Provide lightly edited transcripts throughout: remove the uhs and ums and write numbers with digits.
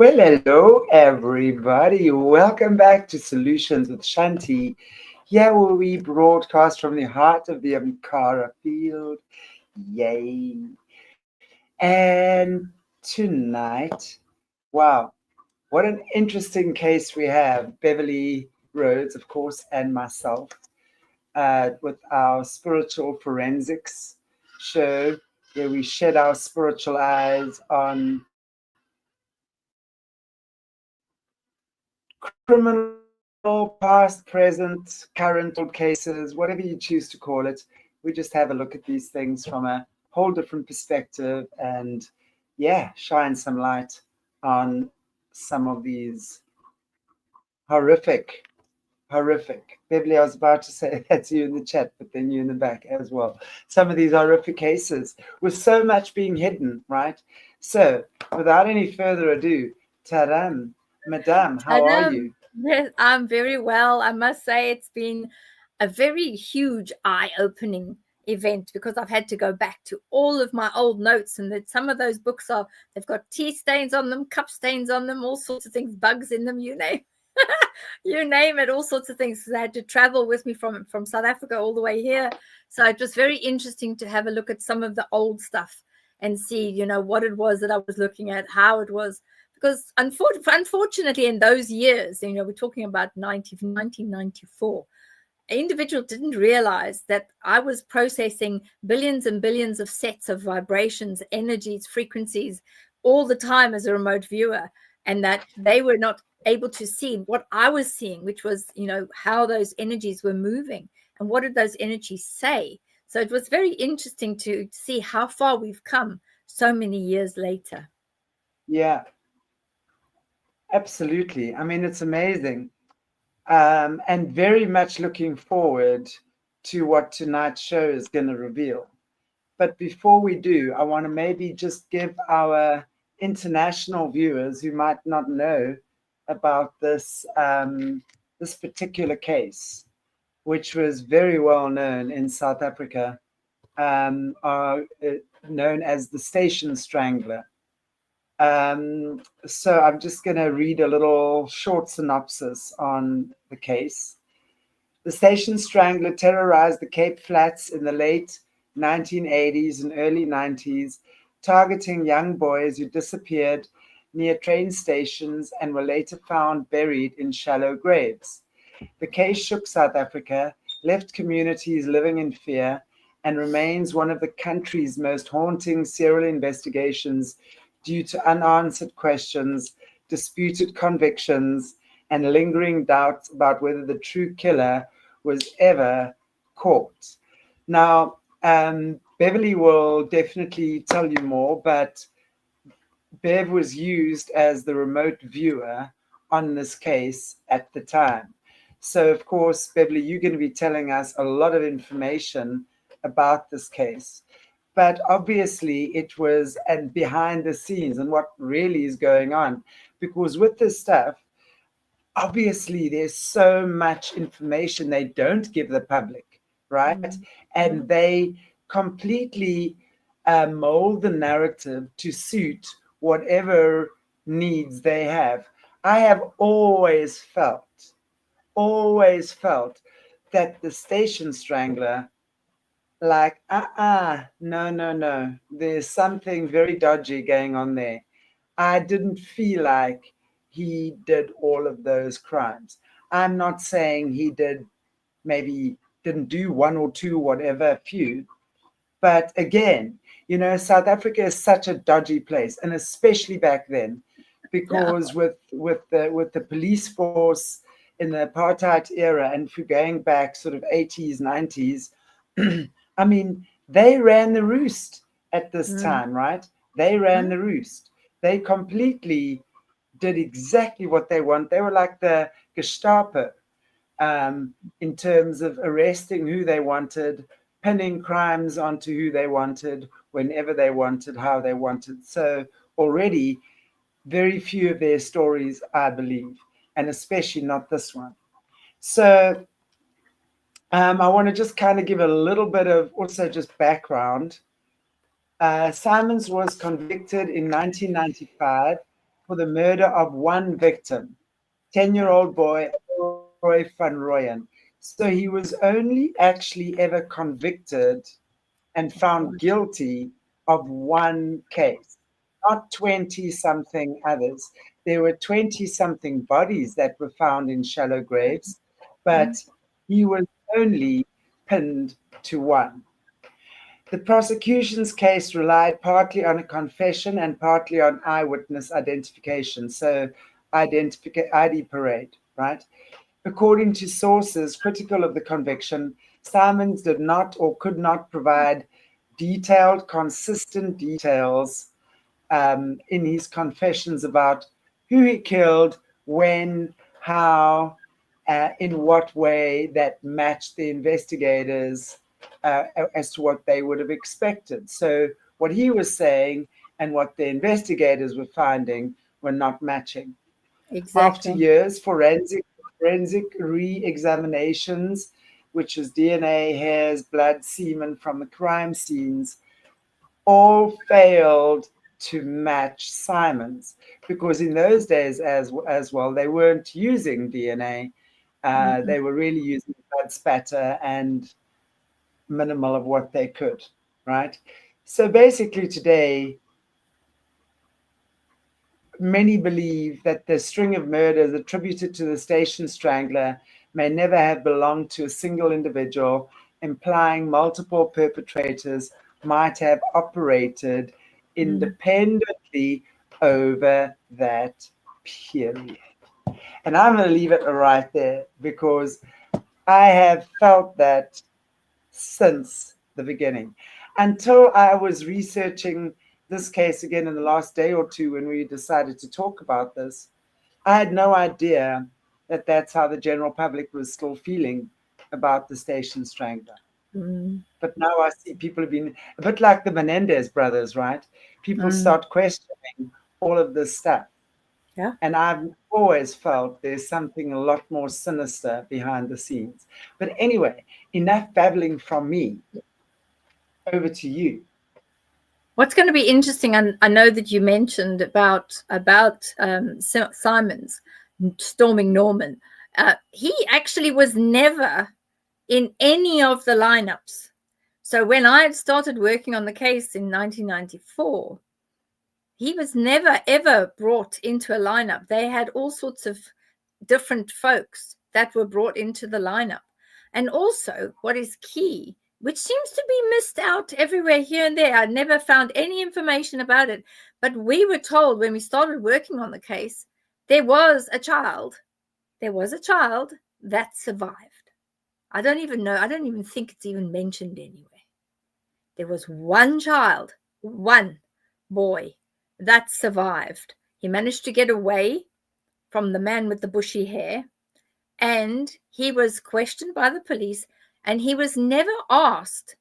Well, hello, everybody. Welcome back to Solutions with Chanti. Here where we broadcast from the heart of the Ankara field. Yay. And tonight, wow, what an interesting case we have. Beverly Rhodes, of course, and myself with our spiritual forensics show where we shed our spiritual eyes on criminal, past, present, current, old cases, whatever you choose to call it. We just have a look at these things from a whole different perspective and, yeah, shine some light on some of these horrific, horrific. Beverly, I was about to say that's you in the chat, but then you in the back as well. Some of these horrific cases with so much being hidden, right? So, without any further ado, Taram, Madame, how are Adam, you? yes, I'm very well. I must say it's been a very huge eye-opening event because I've had to go back to all of my old notes, and that some of those books they've got tea stains on them, cup stains on them, all sorts of things, bugs in them, you name you name it, all sorts of things. So I had to travel with me from South Africa all the way here. So it was very interesting to have a look at some of the old stuff and see, what it was that I was looking at, how it was. Because unfortunately, in those years, we're talking about 1994, an individual didn't realize that I was processing billions and billions of sets of vibrations, energies, frequencies all the time as a remote viewer, and that they were not able to see what I was seeing, which was, how those energies were moving and what did those energies say. So it was very interesting to see how far we've come so many years later. Yeah, absolutely. I mean, it's amazing. And very much looking forward to what tonight's show is going to reveal. But before we do, I want to maybe just give our international viewers who might not know about this particular case, which was very well known in South Africa, are known as the Station Strangler. So I'm just going to read a little short synopsis on the case. The Station Strangler terrorized the Cape Flats in the late 1980s and early 90s, targeting young boys who disappeared near train stations and were later found buried in shallow graves. The case shook South Africa, left communities living in fear, and remains one of the country's most haunting serial investigations due to unanswered questions, disputed convictions, and lingering doubts about whether the true killer was ever caught. Now, Beverly will definitely tell you more, but Bev was used as the remote viewer on this case at the time. So, of course, Beverly, you're going to be telling us a lot of information about this case. But obviously, it was and behind the scenes and what really is going on. Because with this stuff, obviously, there's so much information they don't give the public, right? And they completely mold the narrative to suit whatever needs they have. I have always felt that the Station Strangler, like, no, no, no, there's something very dodgy going on there. I didn't feel like he did all of those crimes. I'm not saying he did, maybe didn't do one or two, whatever, a few. But again, South Africa is such a dodgy place, and especially back then, Yeah. because with the police force in the apartheid era, and if you're going back sort of 80s, 90s, I mean, they ran the roost at this Mm. time, right? They ran the roost. They completely did exactly what they want. They were like the Gestapo in terms of arresting who they wanted, pinning crimes onto who they wanted, whenever they wanted, how they wanted. So already, very few of their stories, I believe, and especially not this one. So I want to just kind of give a little bit of also just background. Simons was convicted in 1995 for the murder of one victim, 10-year-old boy, Roy van Rooyen. So he was only actually ever convicted and found guilty of one case, not 20-something others. There were 20-something bodies that were found in shallow graves, but he was only pinned to one. The prosecution's case relied partly on a confession and partly on eyewitness identification, so ID parade, right? According to sources critical of the conviction, Simons did not or could not provide detailed, consistent details in his confessions about who he killed, when, how, in what way that matched the investigators as to what they would have expected. So what he was saying and what the investigators were finding were not matching. Exactly. After years, forensic re-examinations, which is DNA, hairs, blood, semen from the crime scenes, all failed to match Simon's, because in those days as well, they weren't using DNA. They were really using blood spatter and minimal of what they could, right? So basically today, many believe that the string of murders attributed to the Station Strangler may never have belonged to a single individual, implying multiple perpetrators might have operated independently over that period. And I'm going to leave it right there, because I have felt that since the beginning, until I was researching this case again in the last day or two when we decided to talk about this. I had no idea that that's how the general public was still feeling about the Station Strangler. But now I see people have been a bit like the Menendez brothers, right? People start questioning all of this stuff. Yeah. And I've always felt there's something a lot more sinister behind the scenes. But anyway, enough babbling from me. Over to you. What's going to be interesting, and I know that you mentioned about Simons storming Norman. He actually was never in any of the lineups. So when I had started working on the case in 1994, he was never, ever brought into a lineup. They had all sorts of different folks that were brought into the lineup. And also, what is key, which seems to be missed out everywhere here and there, I never found any information about it, but we were told when we started working on the case, there was a child that survived. I don't even think it's even mentioned anywhere. There was one child, one boy that survived. He managed to get away from the man with the bushy hair, and he was questioned by the police, and he was never asked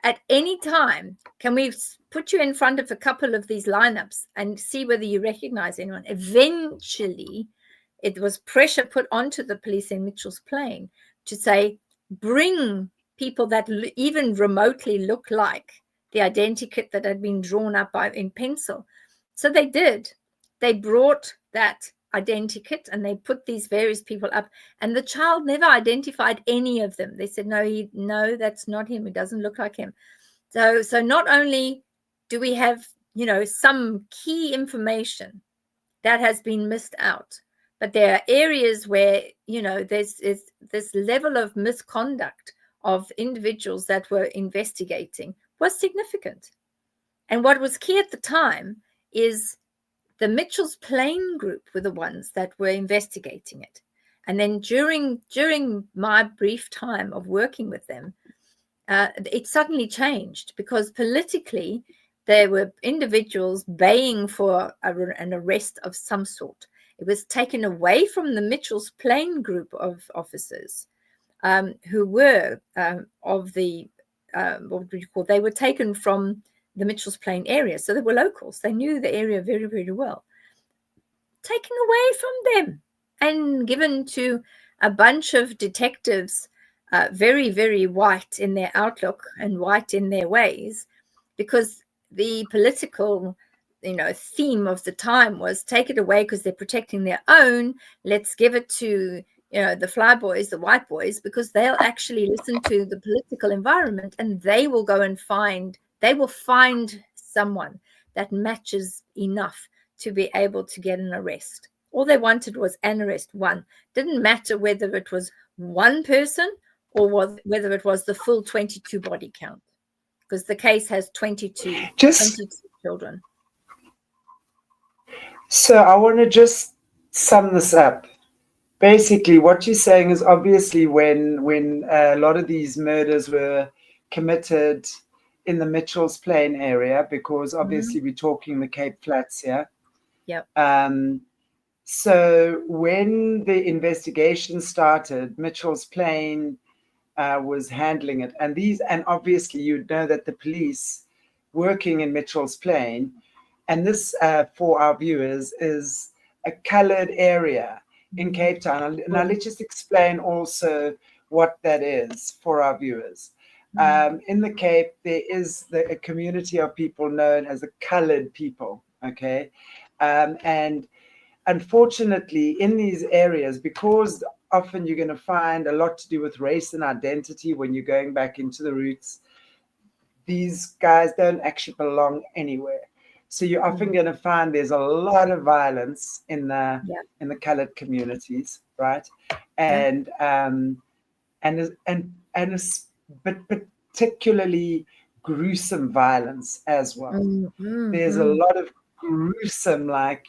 at any time, can we put you in front of a couple of these lineups and see whether you recognize anyone? Eventually, it was pressure put onto the police in Mitchell's Plain to say, bring people that even remotely look like the identikit that had been drawn up in pencil. So they did. They brought that identikit and they put these various people up, and the child never identified any of them. They said, no, that's not him. It doesn't look like him. So not only do we have, some key information that has been missed out, but there are areas where, there's this level of misconduct of individuals that were investigating was significant. And what was key at the time is the Mitchell's Plain group were the ones that were investigating it. And then during my brief time of working with them, it suddenly changed, because politically there were individuals baying for an arrest of some sort. It was taken away from the Mitchell's Plain group of officers who were of the, what would you call, they were taken from the Mitchell's Plain area. So they were locals. They knew the area very, very well. Taken away from them and given to a bunch of detectives, very, very white in their outlook and white in their ways, because the political theme of the time was take it away because they're protecting their own. Let's give it to the fly boys, the white boys, because they'll actually listen to the political environment, and they will go and find someone that matches enough to be able to get an arrest. All they wanted was an arrest, one. Didn't matter whether it was one person or whether it was the full 22 body count, because the case has 22 children. So I want to just sum this up. Basically, what you're saying is obviously when a lot of these murders were committed in the Mitchell's Plain area, because obviously we're talking the Cape Flats here. Yep. So when the investigation started, Mitchell's Plain was handling it, and obviously you know that the police working in Mitchell's Plain, and this for our viewers is a colored area in Cape Town. Now let's just explain also what that is for our viewers. In the Cape, there is a community of people known as the colored people, okay? And unfortunately, in these areas, because often you're going to find a lot to do with race and identity when you're going back into the roots, these guys don't actually belong anywhere. So you're often going to find there's a lot of violence in the colored communities, right? And but particularly gruesome violence as well. There's a lot of gruesome, like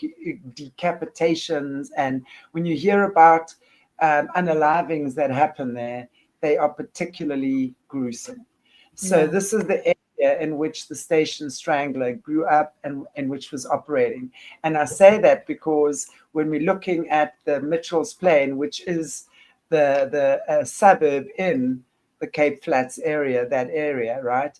decapitations, and when you hear about unalivings that happen there, they are particularly gruesome. So this is the area in which the Station Strangler grew up and in which was operating. And I say that because when we're looking at the Mitchell's Plain, which is the suburb in the Cape Flats area, that area, right?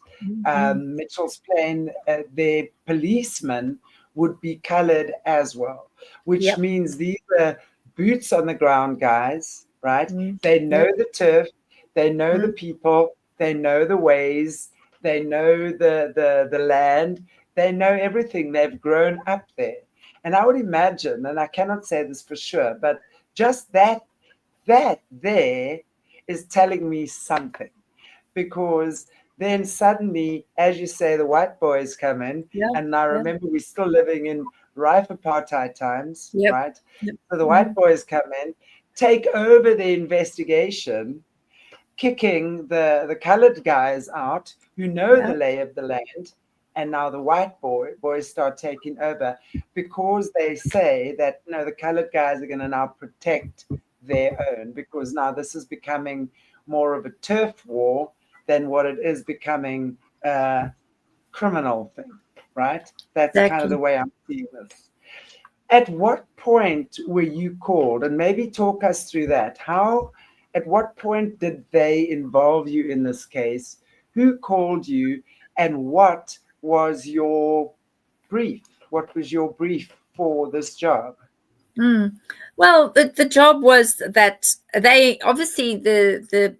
Mitchell's Plain, their policemen would be colored as well, which means these are boots on the ground guys, right? They know the turf, they know the people, they know the ways, they know the land, they know everything. They've grown up there. And I would imagine, and I cannot say this for sure, but just that there is telling me something, because then suddenly, as you say, the white boys come in, and I remember we're still living in rife apartheid times, right? So the white boys come in, take over the investigation, kicking the colored guys out who know the lay of the land, and now the white boys start taking over, because they say that the colored guys are going to now protect their own, because now this is becoming more of a turf war than what it is becoming a criminal thing, right? That's kind of the way I'm seeing this. At what point were you called? And maybe talk us through that. At what point did they involve you in this case? Who called you? And what was your brief? What was your brief for this job? Well, the job was that they obviously the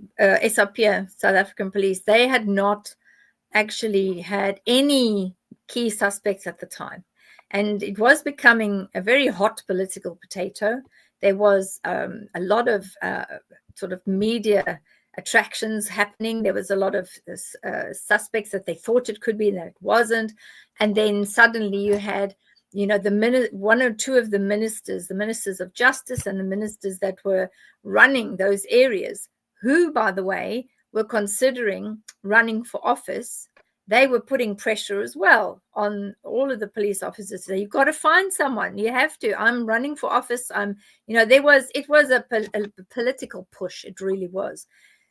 SAP, South African Police, they had not actually had any key suspects at the time, and it was becoming a very hot political potato. There was a lot of sort of media attractions happening. There was a lot of suspects that they thought it could be, that it wasn't, and then suddenly you had one or two of the ministers of justice and the ministers that were running those areas, who, by the way, were considering running for office. They were putting pressure as well on all of the police officers. So you've got to find someone. You have to. I'm running for office. It was a political push. It really was.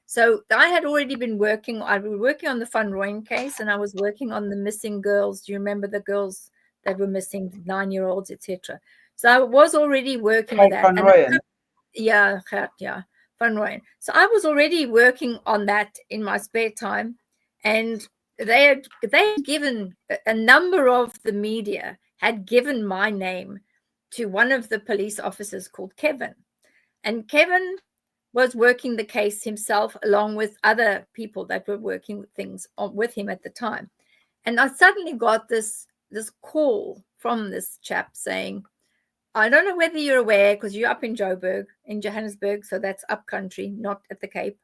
So I had already been working. I was working on the Van Rooyen case, and I was working on the missing girls. Do you remember the girls that were missing, 9-year-olds, etc.? So I was already working on that. Van Rooyen. Van Rooyen. So I was already working on that in my spare time, and they had given a number of the media had given my name to one of the police officers called Kevin, and Kevin was working the case himself along with other people that were working things with him at the time. And I suddenly got this call from this chap saying, I don't know whether you're aware, because you're up in Joburg, in Johannesburg, so that's up country, not at the Cape.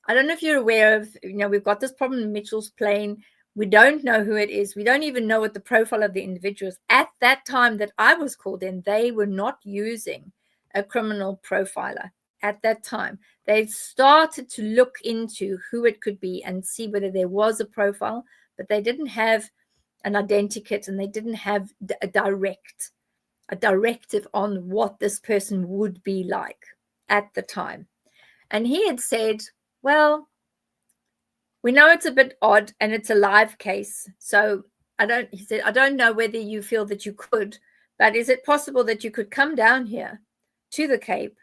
I don't know if you're aware of, we've got this problem in Mitchell's Plain. We don't know who it is. We don't even know what the profile of the individual is. At that time that I was called in, they were not using a criminal profiler at that time. They started to look into who it could be and see whether there was a profile, but they didn't have an identikit, and they didn't have a directive on what this person would be like at the time. And he had said, well, we know it's a bit odd and it's a live case. So he said, I don't know whether you feel that you could, but is it possible that you could come down here to the Cape?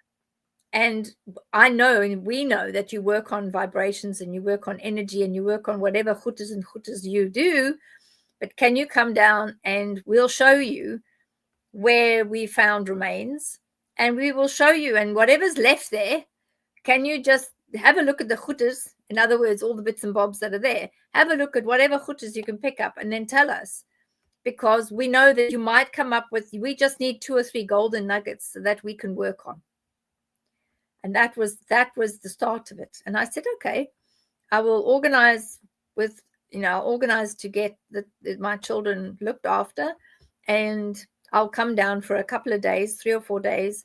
And I know, and we know, that you work on vibrations and you work on energy and you work on whatever chutas and chutas you do. But can you come down and we'll show you where we found remains, and we will show you, and whatever's left there, can you just have a look at the chutas? In other words, all the bits and bobs that are there. Have a look at whatever chutas you can pick up and then tell us, because we know that you might come up with, we just need 2 or 3 golden nuggets so that we can work on. And that was the start of it. And I said, okay, I will organize with, organize to get my children looked after, and I'll come down for a couple of days, 3 or 4 days,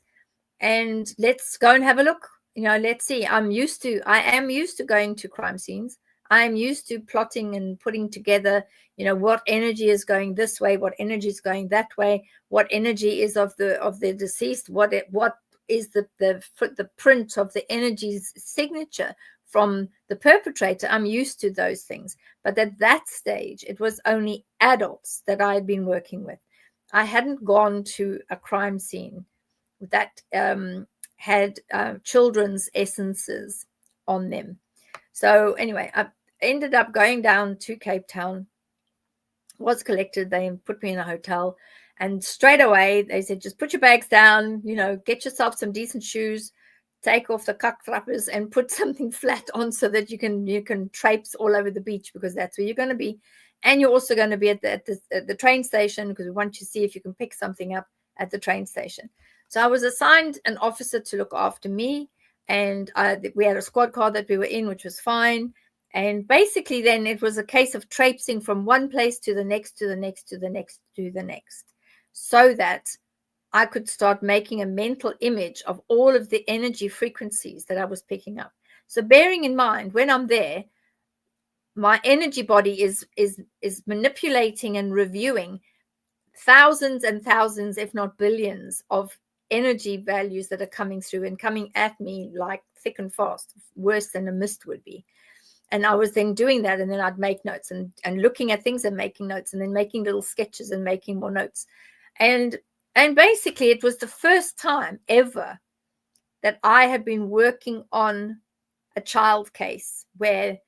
and let's go and have a look. Let's see. I am used to going to crime scenes. I am used to plotting and putting together, what energy is going this way, what energy is going that way, what energy is of the deceased, what is the print of the energy's signature from the perpetrator. I'm used to those things. But at that stage, it was only adults that I had been working with. I hadn't gone to a crime scene that had children's essences on them. So anyway, I ended up going down to Cape Town, was collected. They put me in a hotel, and straight away they said, just put your bags down, get yourself some decent shoes, take off the kaktrappers and put something flat on so that you can traipse all over the beach, because that's where you're going to be. And you're also going to be at the train station, because we want to see if you can pick something up at the train station. So I was assigned an officer to look after me, and we had a squad car that we were in, which was fine. And basically then it was a case of traipsing from one place to the next, to the next, to the next, to the next, so that I could start making a mental image of all of the energy frequencies that I was picking up. So bearing in mind, when I'm there, my energy body is manipulating and reviewing thousands and thousands, if not billions, of energy values that are coming through and coming at me like thick and fast, worse than a mist would be. And I was then doing that, and then I'd make notes and looking at things and making notes, and then making little sketches and making more notes. And basically it was the first time ever that I had been working on a child case where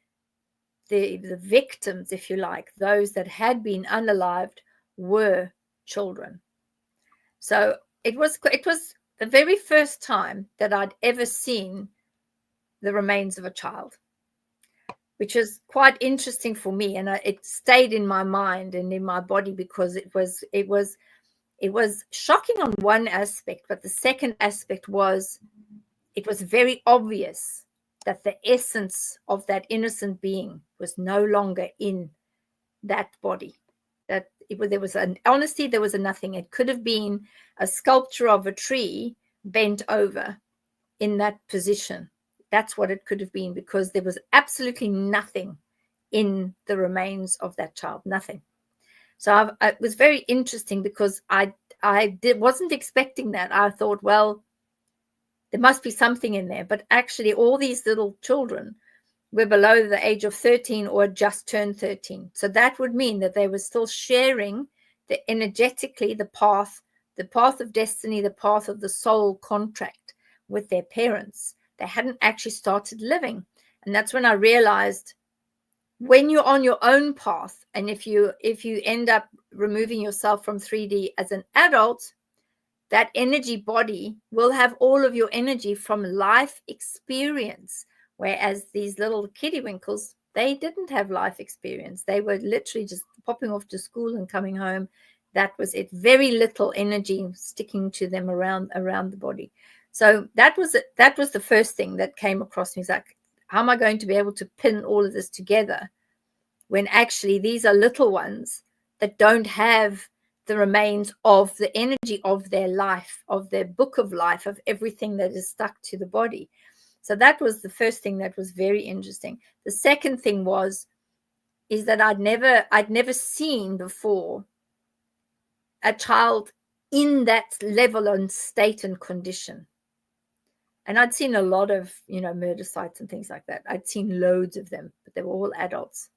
the victims, if you like, those that had been unalived, were children. So it was the very first time that I'd ever seen the remains of a child, which is quite interesting for me, and it stayed in my mind and in my body, because it was shocking on one aspect, but the second aspect was it was very obvious that the essence of that innocent being was no longer in that body. That there was an honesty, there was a nothing. It could have been a sculpture of a tree bent over in that position. That's what it could have been, because there was absolutely nothing in the remains of that child, nothing. So it was very interesting, because I wasn't expecting that. I thought, well, there must be something in there. But actually, all these little children were below the age of 13 or just turned 13. So that would mean that they were still sharing energetically the path of destiny, the path of the soul contract with their parents. They hadn't actually started living. And that's when I realized, when you're on your own path, and if you end up removing yourself from 3D as an adult, that energy body will have all of your energy from life experience. Whereas these little kiddiewinkles, they didn't have life experience. They were literally just popping off to school and coming home. That was it. Very little energy sticking to them around the body. So that was it. That was the first thing that came across me. It's like, how am I going to be able to pin all of this together when actually these are little ones that don't have the remains of the energy of their life, of their book of life, of everything that is stuck to the body. So that was the first thing that was very interesting. The second thing is that I'd never seen before a child in that level and state and condition. And I'd seen a lot of, murder sites and things like that. I'd seen loads of them, but they were all adults.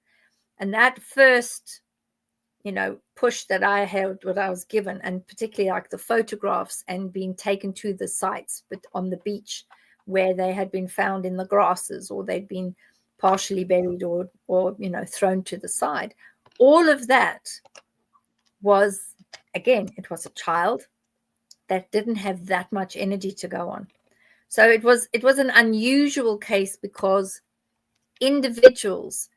And that first, push that I had, what I was given, and particularly like the photographs and being taken to the sites, but on the beach where they had been found in the grasses, or they'd been partially buried or thrown to the side. All of that was, again, it was a child that didn't have that much energy to go on. So it was an unusual case because individuals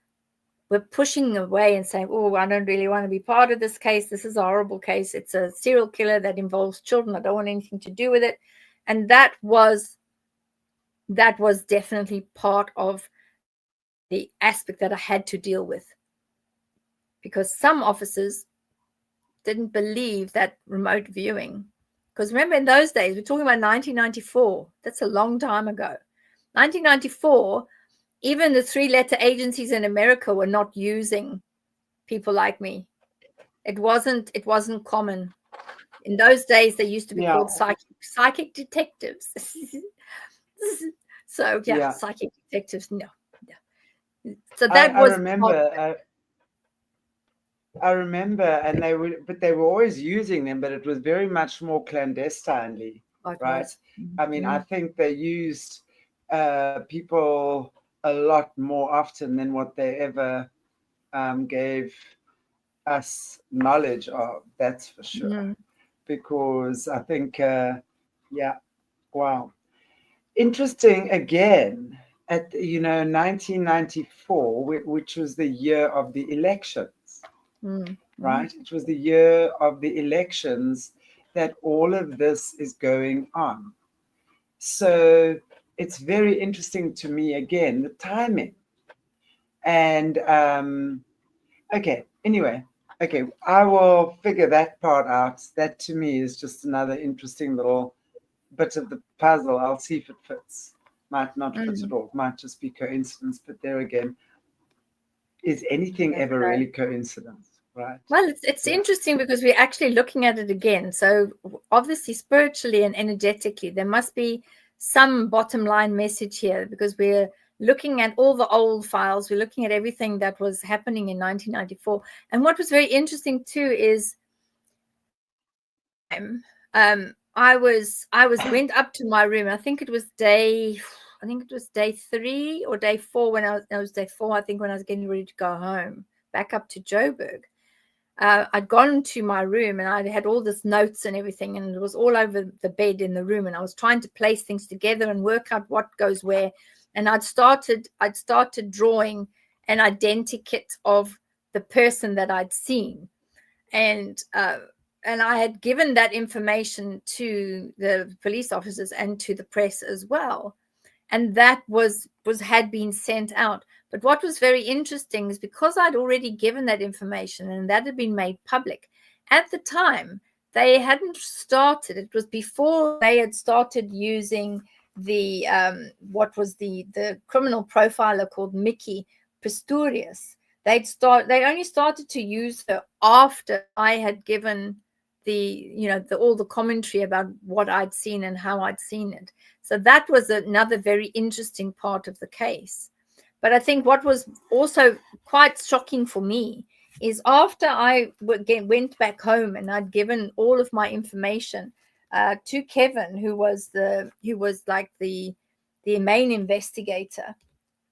were pushing away and saying, oh, I don't really want to be part of this case. This is a horrible case. It's a serial killer that involves children. I don't want anything to do with it. And that was definitely part of the aspect that I had to deal with, because some officers didn't believe that remote viewing. Because remember, in those days, we're talking about 1994. That's a long time ago. 1994, even the 3-letter agencies in America were not using people like me. It wasn't common. In those days, they used to be called psychic detectives. So psychic detectives, no. So that was. I remember, and they were always using them, but it was very much more clandestinely, right? I mean, I think they used people a lot more often than what they ever gave us knowledge of. That's for sure. Because I think, wow, interesting again. At 1994, which was the year of the elections. Right? It was the year of the elections that all of this is going on. So it's very interesting to me, again, the timing. And anyway, I will figure that part out. That to me is just another interesting little bit of the puzzle. I'll see if it fits. Might not fit at all. Might just be coincidence. But there again, is anything ever really coincidence? Right. Well, it's interesting because we're actually looking at it again. So obviously, spiritually and energetically, there must be some bottom line message here, because we're looking at all the old files. We're looking at everything that was happening in 1994. And what was very interesting too is I went up to my room. I think it was day 3 or day 4 when it was day 4, I think, when I was getting ready to go home, back up to Joburg. I'd gone to my room and I had all this notes and everything, and it was all over the bed in the room, and I was trying to place things together and work out what goes where. And I'd started drawing an identikit of the person that I'd seen, and I had given that information to the police officers and to the press as well, and that had been sent out. But what was very interesting is because I'd already given that information and that had been made public, at the time, they hadn't started. It was before they had started using the the criminal profiler called Mickey Pistorius. They only started to use her after I had given all the commentary about what I'd seen and how I'd seen it. So that was another very interesting part of the case. But I think what was also quite shocking for me is after I went back home and I'd given all of my information to Kevin, who was like the main investigator.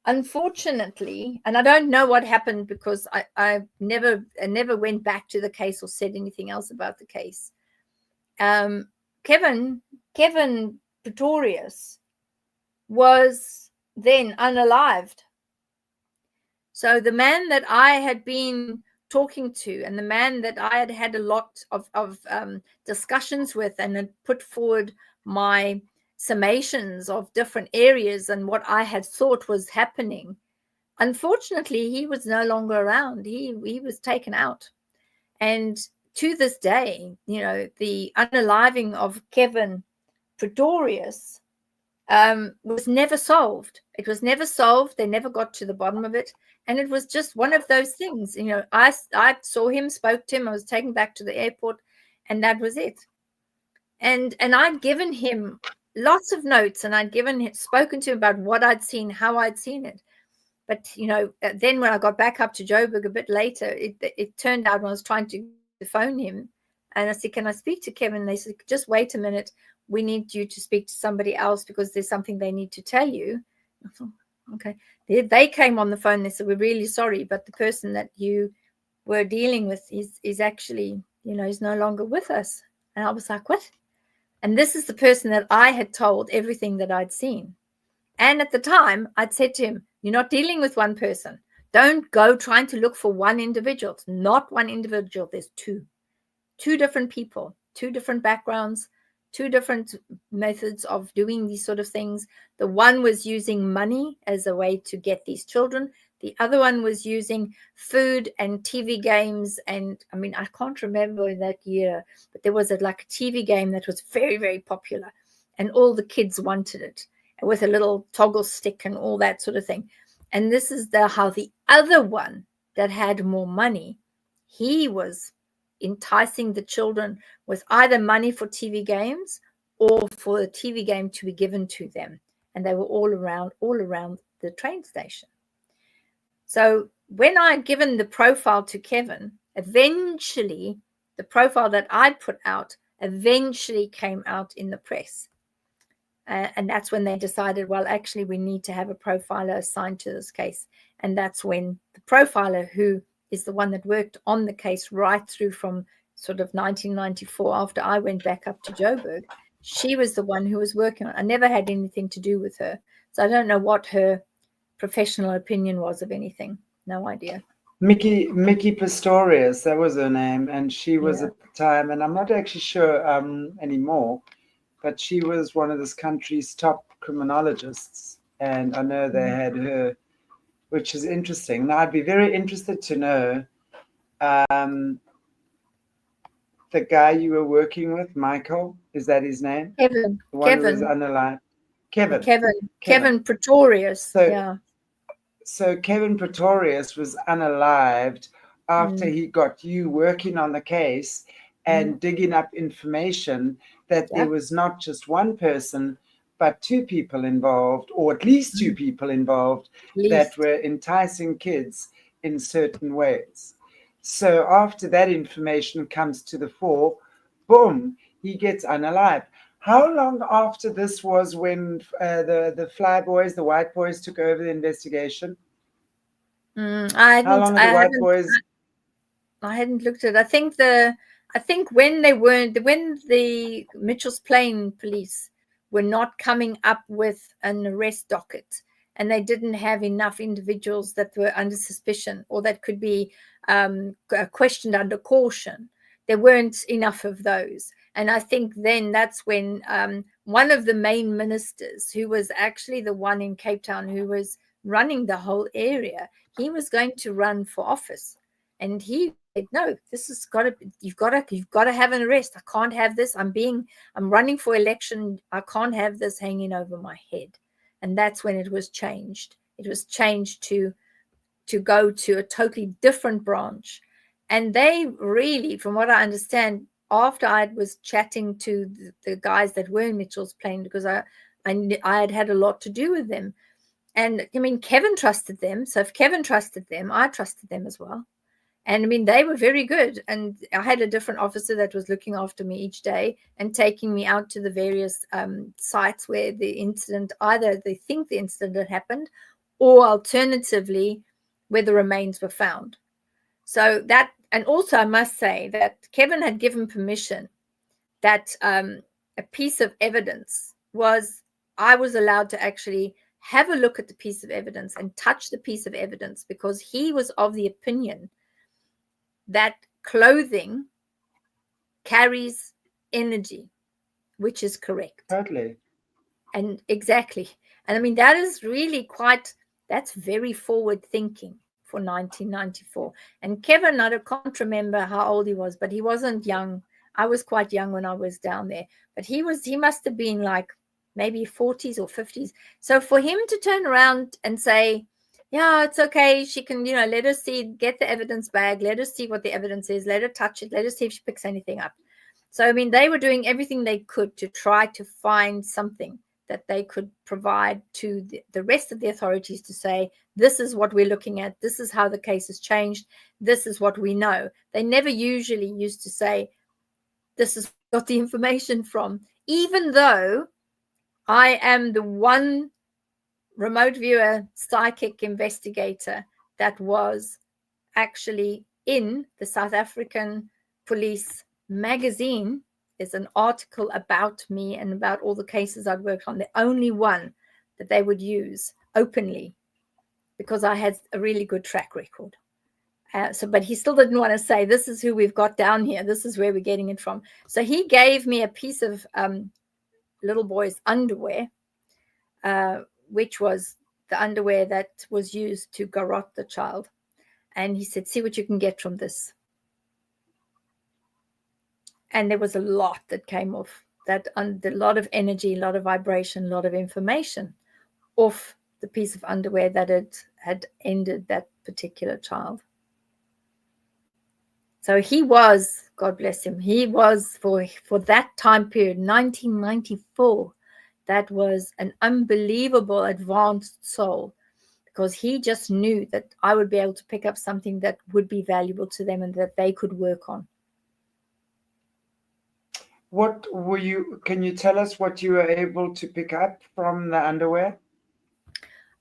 Unfortunately, and I don't know what happened because I never went back to the case or said anything else about the case. Kevin Pretorius was then unalived. So the man that I had been talking to, and the man that I had had a lot of discussions with, and had put forward my summations of different areas and what I had thought was happening, unfortunately, he was no longer around. He was taken out. And to this day, you know, the unaliving of Kevin Pretorius was never solved. It was never solved. They never got to the bottom of it. And it was just one of those things. You know, I saw him, spoke to him. I was taken back to the airport, and that was it. And I'd given him lots of notes, and I'd spoken to him about what I'd seen, how I'd seen it. But, you know, then when I got back up to Joburg a bit later, it turned out when I was trying to phone him, and I said, can I speak to Kevin? They said, just wait a minute. We need you to speak to somebody else because there's something they need to tell you. I thought, okay. They came on the phone. They said, we're really sorry, but the person that you were dealing with is actually, you know, is no longer with us. And I was like, what? And this is the person that I had told everything that I'd seen. And at the time, I'd said to him, you're not dealing with one person. Don't go trying to look for one individual. It's not one individual. There's two different people, two different backgrounds, two different methods of doing these sort of things. The one was using money as a way to get these children. The other one was using food and TV games. And I mean, I can't remember that year, but there was like a TV game that was very, very popular, and all the kids wanted it, with a little toggle stick and all that sort of thing. And this is how the other one that had more money, he was enticing the children with either money for TV games or for the TV game to be given to them. And they were all around the train station. So when I had given the profile to Kevin, eventually the profile that I put out eventually came out in the press. And that's when they decided, well, actually, we need to have a profiler assigned to this case. And that's when the profiler, who is the one that worked on the case right through from sort of 1994, after I went back up to Joburg, she was the one who was working on it. I never had anything to do with her. So I don't know what her professional opinion was of anything. No idea. Mickey Pistorius, that was her name, and she was at the time, and I'm not actually sure anymore, but she was one of this country's top criminologists, and I know they had her, which is interesting. Now, I'd be very interested to know the guy you were working with, Michael, is that his name? Kevin. The one who was unalive. Kevin Pretorius. So Kevin Pretorius was unalived after he got you working on the case and digging up information that there was not just one person, but two people involved, or at least two people involved, that were enticing kids in certain ways. So after that information comes to the fore, boom, he gets unalived. How long after this was when the Fly Boys, the White Boys, took over the investigation? I hadn't looked at it. I think when the Mitchell's Plain police were not coming up with an arrest docket, and they didn't have enough individuals that were under suspicion or that could be questioned under caution. There weren't enough of those. And I think then that's when one of the main ministers, who was actually the one in Cape Town who was running the whole area, he was going to run for office. And he said, no, this has got to, you've got to have an arrest. I can't have this. I'm running for election. I can't have this hanging over my head. And that's when it was changed. It was changed to go to a totally different branch. And they really, from what I understand, after I was chatting to the guys that were in Mitchell's Plain, because I had a lot to do with them. And I mean, Kevin trusted them. So if Kevin trusted them, I trusted them as well. And I mean, they were very good. And I had a different officer that was looking after me each day and taking me out to the various sites where the incident, either they think the incident had happened, or alternatively, where the remains were found. So that, and also I must say that Kevin had given permission that a piece of evidence I was allowed to actually have a look at the piece of evidence and touch the piece of evidence, because he was of the opinion that clothing carries energy, which is correct. Totally. And exactly. And I mean, that is really that's very forward thinking for 1994. And Kevin, I can't remember how old he was, but he wasn't young. I was quite young when I was down there, but he must have been like maybe 40s or 50s. So for him to turn around and say, yeah, it's okay, she can, let her see, get the evidence bag, let her see what the evidence is, let her touch it, let her see if she picks anything up. So, I mean, they were doing everything they could to try to find something that they could provide to the rest of the authorities to say, this is what we're looking at, this is how the case has changed, this is what we know. They never usually used to say, this is where we got the information from, even though I am the one remote viewer psychic investigator that was actually in the South African Police magazine. Is an article about me and about all the cases I'd worked on, the only one that they would use openly, because I had a really good track record. But he still didn't want to say, this is who we've got down here, this is where we're getting it from. So he gave me a piece of little boy's underwear, which was the underwear that was used to garrote the child. And he said, see what you can get from this. And there was a lot that came off that, a lot of energy, a lot of vibration, a lot of information off the piece of underwear that had ended that particular child. So he was, God bless him, he was for that time period, 1994, that was an unbelievable advanced soul, because he just knew that I would be able to pick up something that would be valuable to them and that they could work on. Can you tell us what you were able to pick up from the underwear?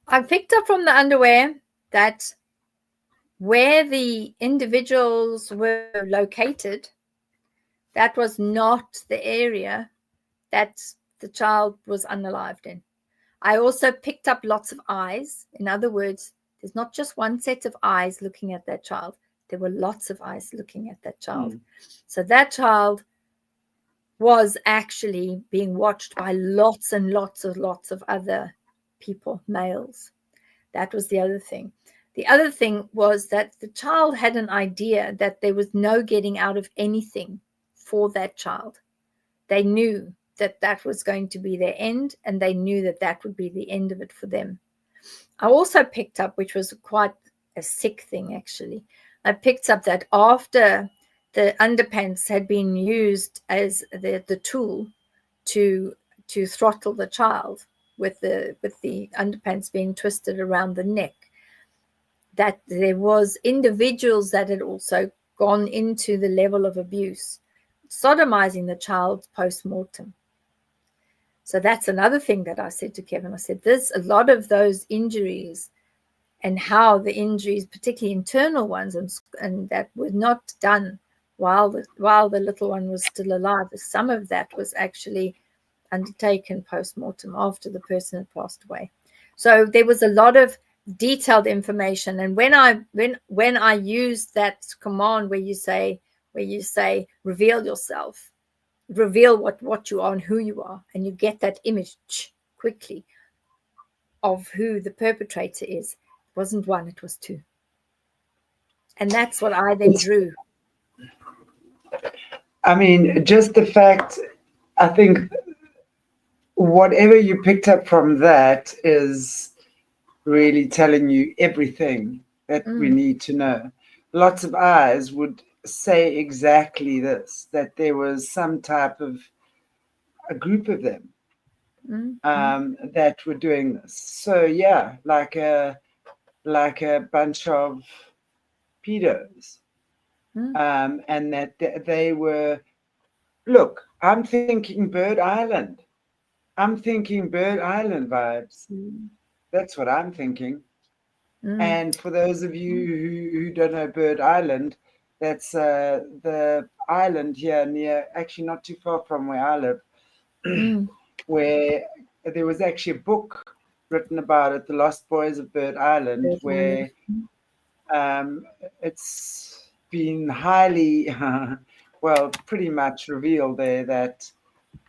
I picked up from the underwear that where the individuals were located, that was not the area that the child was unalived in. I also picked up lots of eyes. In other words, there's not just one set of eyes looking at that child. There were lots of eyes looking at that child. So that child was actually being watched by lots and lots of other people, males. That was the other thing. The other thing was that the child had an idea that there was no getting out of anything for that child. They knew that that was going to be their end, and they knew that that would be the end of it for them. I also picked up, which was quite a sick thing actually, I picked up that after the underpants had been used as the tool to throttle the child, with the underpants being twisted around the neck, that there was individuals that had also gone into the level of abuse, sodomizing the child post-mortem. So that's another thing that I said to Kevin. I said, there's a lot of those injuries, and how the injuries, particularly internal ones, and that were not done while the little one was still alive. Some of that was actually undertaken post-mortem after the person had passed away. So there was a lot of detailed information. And when I used that command where you say reveal yourself, reveal what you are and who you are, and you get that image quickly of who the perpetrator is, it wasn't one, it was two. And that's what I then drew. I mean, just the fact, I think whatever you picked up from that is really telling you everything that we need to know. Lots of eyes would say exactly this, that there was some type of a group of them that were doing this. So yeah, like a bunch of pedos, and that they were. Look, I'm thinking Bird Island. I'm thinking Bird Island vibes. That's what I'm thinking. And for those of you who don't know Bird Island, that's the island here near, actually not too far from where I live, where there was actually a book written about it, The Lost Boys of Bird Island, where it's been highly, well, pretty much revealed there that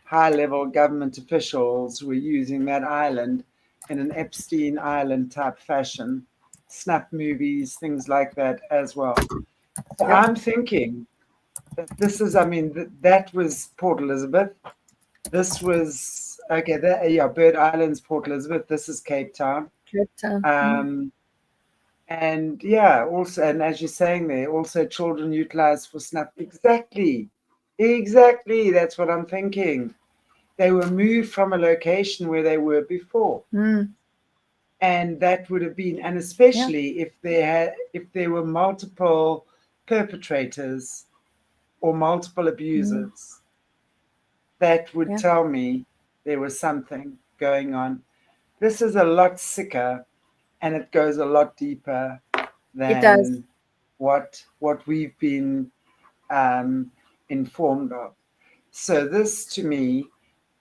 high-level government officials were using that island in an Epstein Island type fashion, snuff movies, things like that as well. So Yep. I'm thinking that this is, I mean, that was Port Elizabeth. This was, okay, yeah, Bird Island's Port Elizabeth. This is Cape Town. And yeah, also, and as you're saying there, also children utilized for snuff. Exactly. That's what I'm thinking. They were moved from a location where they were before. And that would have been, and especially if there were multiple perpetrators or multiple abusers, that would tell me there was something going on. This is a lot sicker, and it goes a lot deeper than what we've been informed of. So this, to me,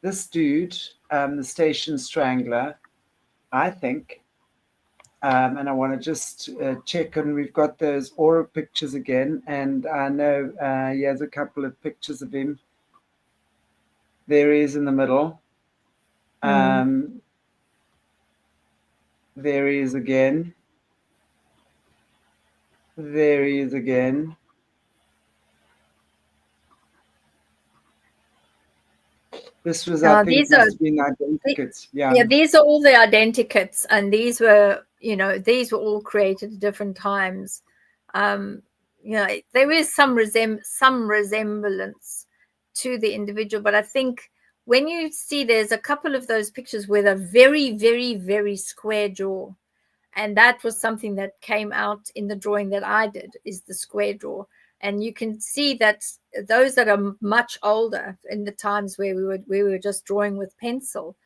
this dude, the Station Strangler, I think, and I want to just check, and we've got those aura pictures again, and I know he has a couple of pictures of him. There he is in the middle. There he is again. There he is again. This was, I think, must have been identikits. Yeah, these are all the identikits, and these were all created at different times. There is some resemblance to the individual, but I think when you see, there's a couple of those pictures with a very, very, very square jaw, and that was something that came out in the drawing that I did, is the square jaw. And you can see that those that are much older, in the times where we were just drawing with pencil,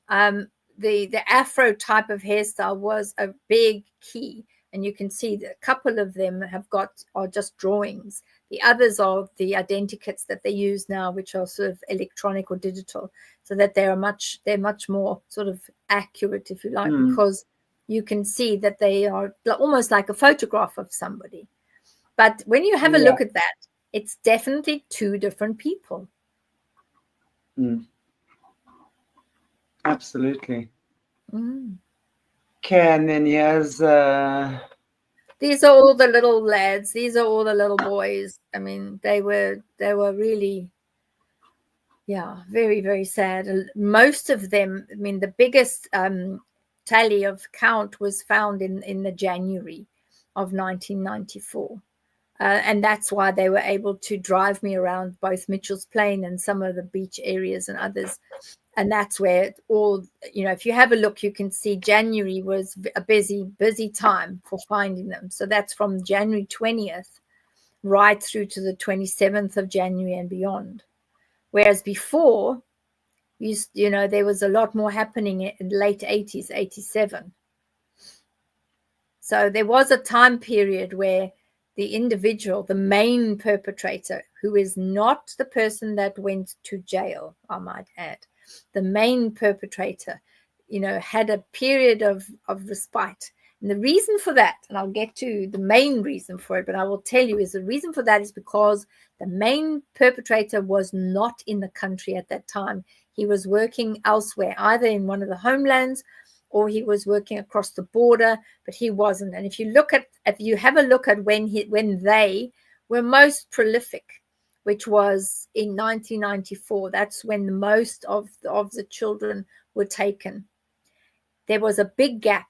the afro type of hairstyle was a big key. And you can see that a couple of them are just drawings. The others are the identikits that they use now, which are sort of electronic or digital, so that they're much more sort of accurate, if you like, because you can see that they are almost like a photograph of somebody. But when you have a look at that, it's definitely two different people. Absolutely. Okay, and then here's... These are all the little lads. These are all the little boys. I mean, they were really, very, very sad. Most of them, I mean, the biggest tally of count was found in the January of 1994. And that's why they were able to drive me around both Mitchell's Plain and some of the beach areas and others. And that's where all, if you have a look, you can see January was a busy time for finding them. So that's from January 20th right through to the 27th of January and beyond. Whereas before, there was a lot more happening in the late 80s, 87. So there was a time period where the individual, the main perpetrator, who is not the person that went to jail, I might add, the main perpetrator, had a period of respite. And the reason for that, and I'll get to the main reason for it, but I will tell you, is the reason for that is because the main perpetrator was not in the country at that time. He was working elsewhere, either in one of the homelands or he was working across the border, but he wasn't. And if you have a look at when they were most prolific, which was in 1994, that's when most of the children were taken. There was a big gap.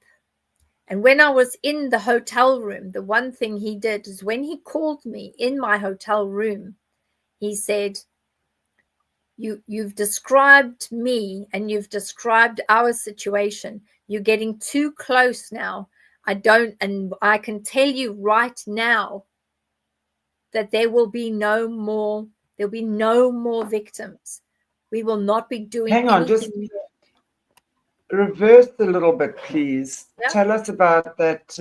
And when I was in the hotel room, the one thing he did is when he called me in my hotel room, he said, You've described me and you've described our situation. You're getting too close now. And I can tell you right now that there will be no more victims. We will not be doing anything. Hang on, just reverse a little bit, please. Yeah. Tell us about that.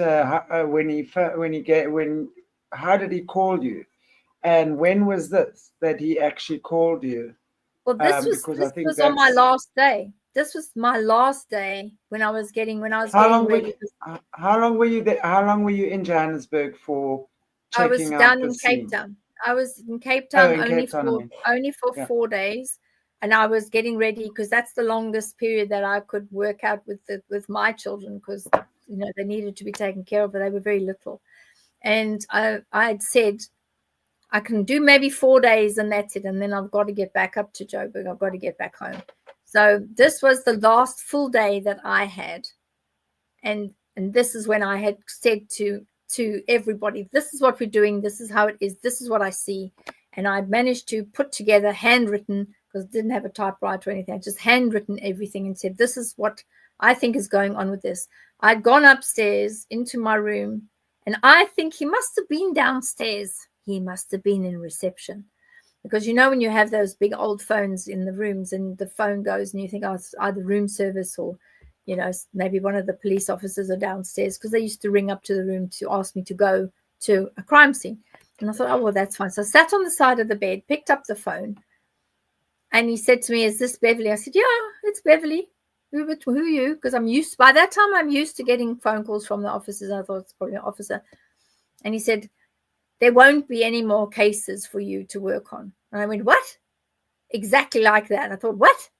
How did he call you, and when was this that he actually called you? Well, this was on my last day. This was my last day when I was getting ready. How long were you there? How long were you in Johannesburg for I was checking out down the in Cape scene? Town. I was in Cape Oh, Town in Cape Town, I mean. only for Yeah. 4 days, and I was getting ready because that's the longest period that I could work out with my children, because they needed to be taken care of, but they were very little. And I had said I can do maybe 4 days and that's it, and then I've got to get back up to Joburg. I've got to get back home. So this was the last full day that I had, and this is when I had said to everybody, this is what we're doing, this is how it is, this is what I see. And I managed to put together handwritten, because I didn't have a typewriter or anything, I just handwritten everything and said, this is what I think is going on with this. I'd gone upstairs into my room, and I think he must have been downstairs. He must have been in reception, because when you have those big old phones in the rooms and the phone goes and you think, oh, it's either room service or maybe one of the police officers are downstairs, because they used to ring up to the room to ask me to go to a crime scene. And I thought, oh, well, that's fine. So I sat on the side of the bed, picked up the phone, and he said to me, is this Beverli? I said, yeah, it's Beverli. Who are you? Because by that time, I'm used to getting phone calls from the officers. I thought it's probably an officer. And he said, there won't be any more cases for you to work on. And I went, what? Exactly like that. I thought, what?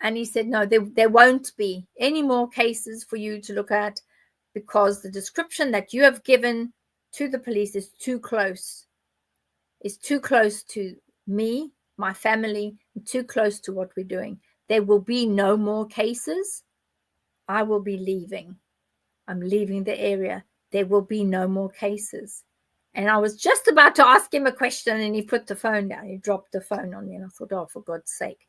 And he said, no, there won't be any more cases for you to look at, because the description that you have given to the police is too close. It's too close to me, my family, and too close to what we're doing. There will be no more cases. I will be leaving. I'm leaving the area. There will be no more cases. And I was just about to ask him a question, and he put the phone down. He dropped the phone on me, and I thought, oh, for God's sake.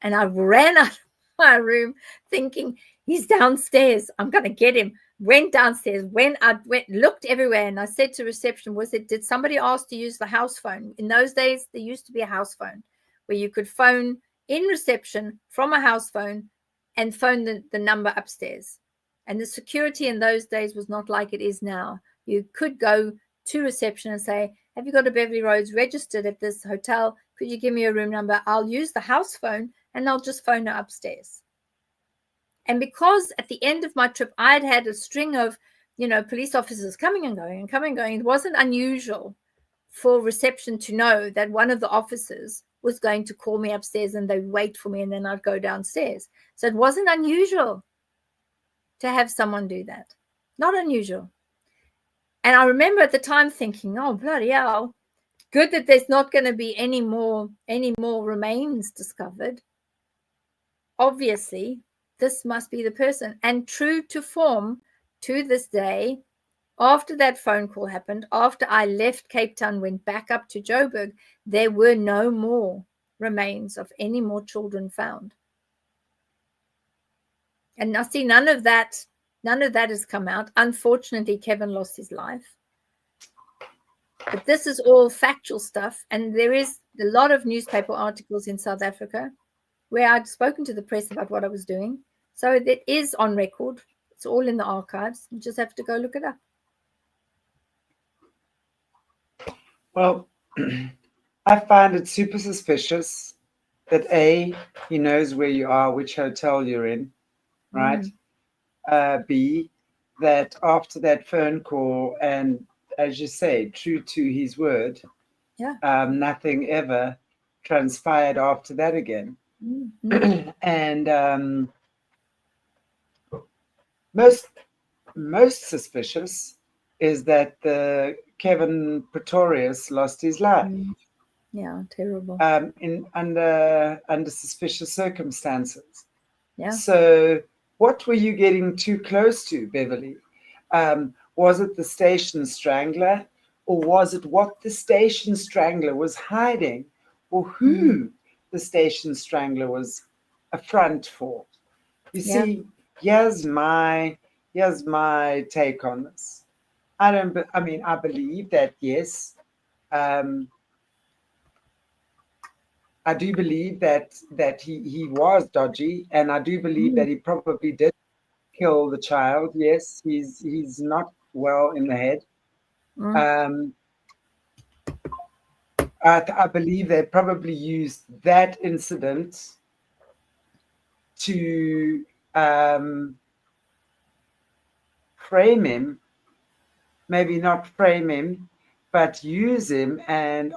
And I ran out of my room thinking, he's downstairs. I'm going to get him. Went downstairs. Looked everywhere, and I said to reception, did somebody ask to use the house phone? In those days, there used to be a house phone where you could phone in reception from a house phone and phone the number upstairs. And the security in those days was not like it is now. You could go to reception and say, have you got a Beverli Rhodes registered at this hotel? Could you give me a room number? I'll use the house phone and I'll just phone her upstairs. And because at the end of my trip, I'd had a string of, police officers coming and going, it wasn't unusual for reception to know that one of the officers was going to call me upstairs, and they'd wait for me, and then I'd go downstairs. So it wasn't unusual to have someone do that. Not unusual. And I remember at the time thinking, oh, bloody hell, good that there's not going to be any more remains discovered. Obviously, this must be the person. And true to form, to this day, after that phone call happened, after I left Cape Town, went back up to Joburg, there were no more remains of any more children found. And I see none of that has come out. Unfortunately, Kevin lost his life. But this is all factual stuff. And there is a lot of newspaper articles in South Africa where I'd spoken to the press about what I was doing. So it is on record. It's all in the archives. You just have to go look it up. Well, I find it super suspicious that A, he knows where you are, which hotel you're in, right? B, that after that phone call, and as you say, true to his word, nothing ever transpired after that again. And most suspicious is that the Kevin Pretorius lost his life. Yeah, terrible. Under suspicious circumstances. Yeah. So, what were you getting too close to, Beverli? Was it the Station Strangler, or was it what the Station Strangler was hiding, or who the Station Strangler was a front for? You see, here's my take on this. I believe that, yes, I do believe that he was dodgy, and I do believe that he probably did kill the child. Yes, he's not well in the head. I believe they probably used that incident to frame him. Maybe not frame him, but use him. And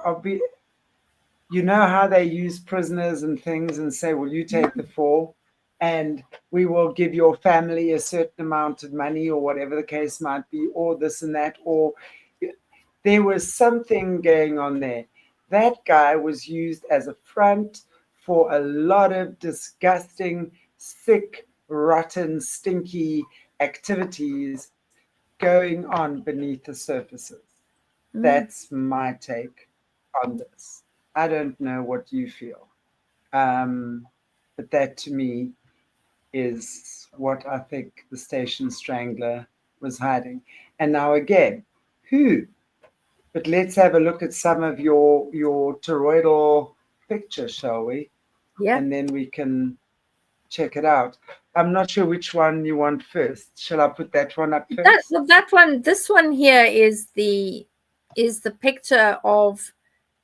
you know how they use prisoners and things and say, will you take the fall? And we will give your family a certain amount of money, or whatever the case might be, or this and that, or there was something going on there. That guy was used as a front for a lot of disgusting, sick, rotten, stinky activities going on beneath the surfaces. That's my take on this. I don't know what you feel. But that to me is what I think the Station Strangler was hiding. And now again, who? But let's have a look at some of your toroidal pictures, shall we? Yeah. And then we can check it out. I'm not sure which one you want first. Shall I put that one up first? This one here is the picture of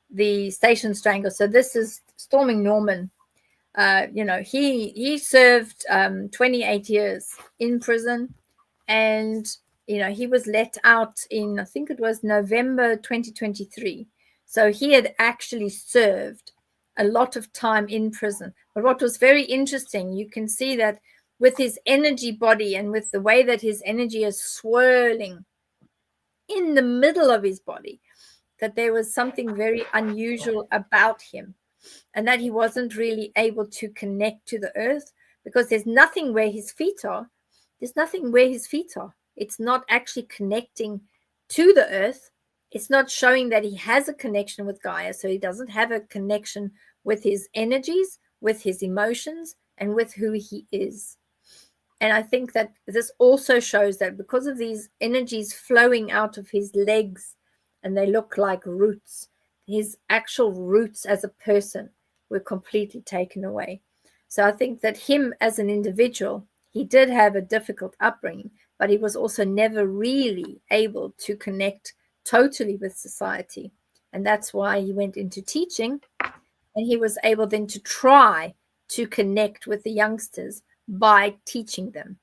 the Station Strangler. So this is Storming Norman. He served 28 years in prison, and he was let out in, I think it was November 2023. So he had actually served a lot of time in prison. But what was very interesting, you can see that with his energy body and with the way that his energy is swirling in the middle of his body, that there was something very unusual about him, and that he wasn't really able to connect to the earth, because there's nothing where his feet are. There's nothing where his feet are. It's not actually connecting to the earth. It's not showing that he has a connection with Gaia. So he doesn't have a connection with his energies, with his emotions, and with who he is. And I think that this also shows that because of these energies flowing out of his legs, and they look like roots, his actual roots as a person were completely taken away. So I think that him as an individual, he did have a difficult upbringing, but he was also never really able to connect totally with society. And that's why he went into teaching, and he was able then to try to connect with the youngsters by teaching them.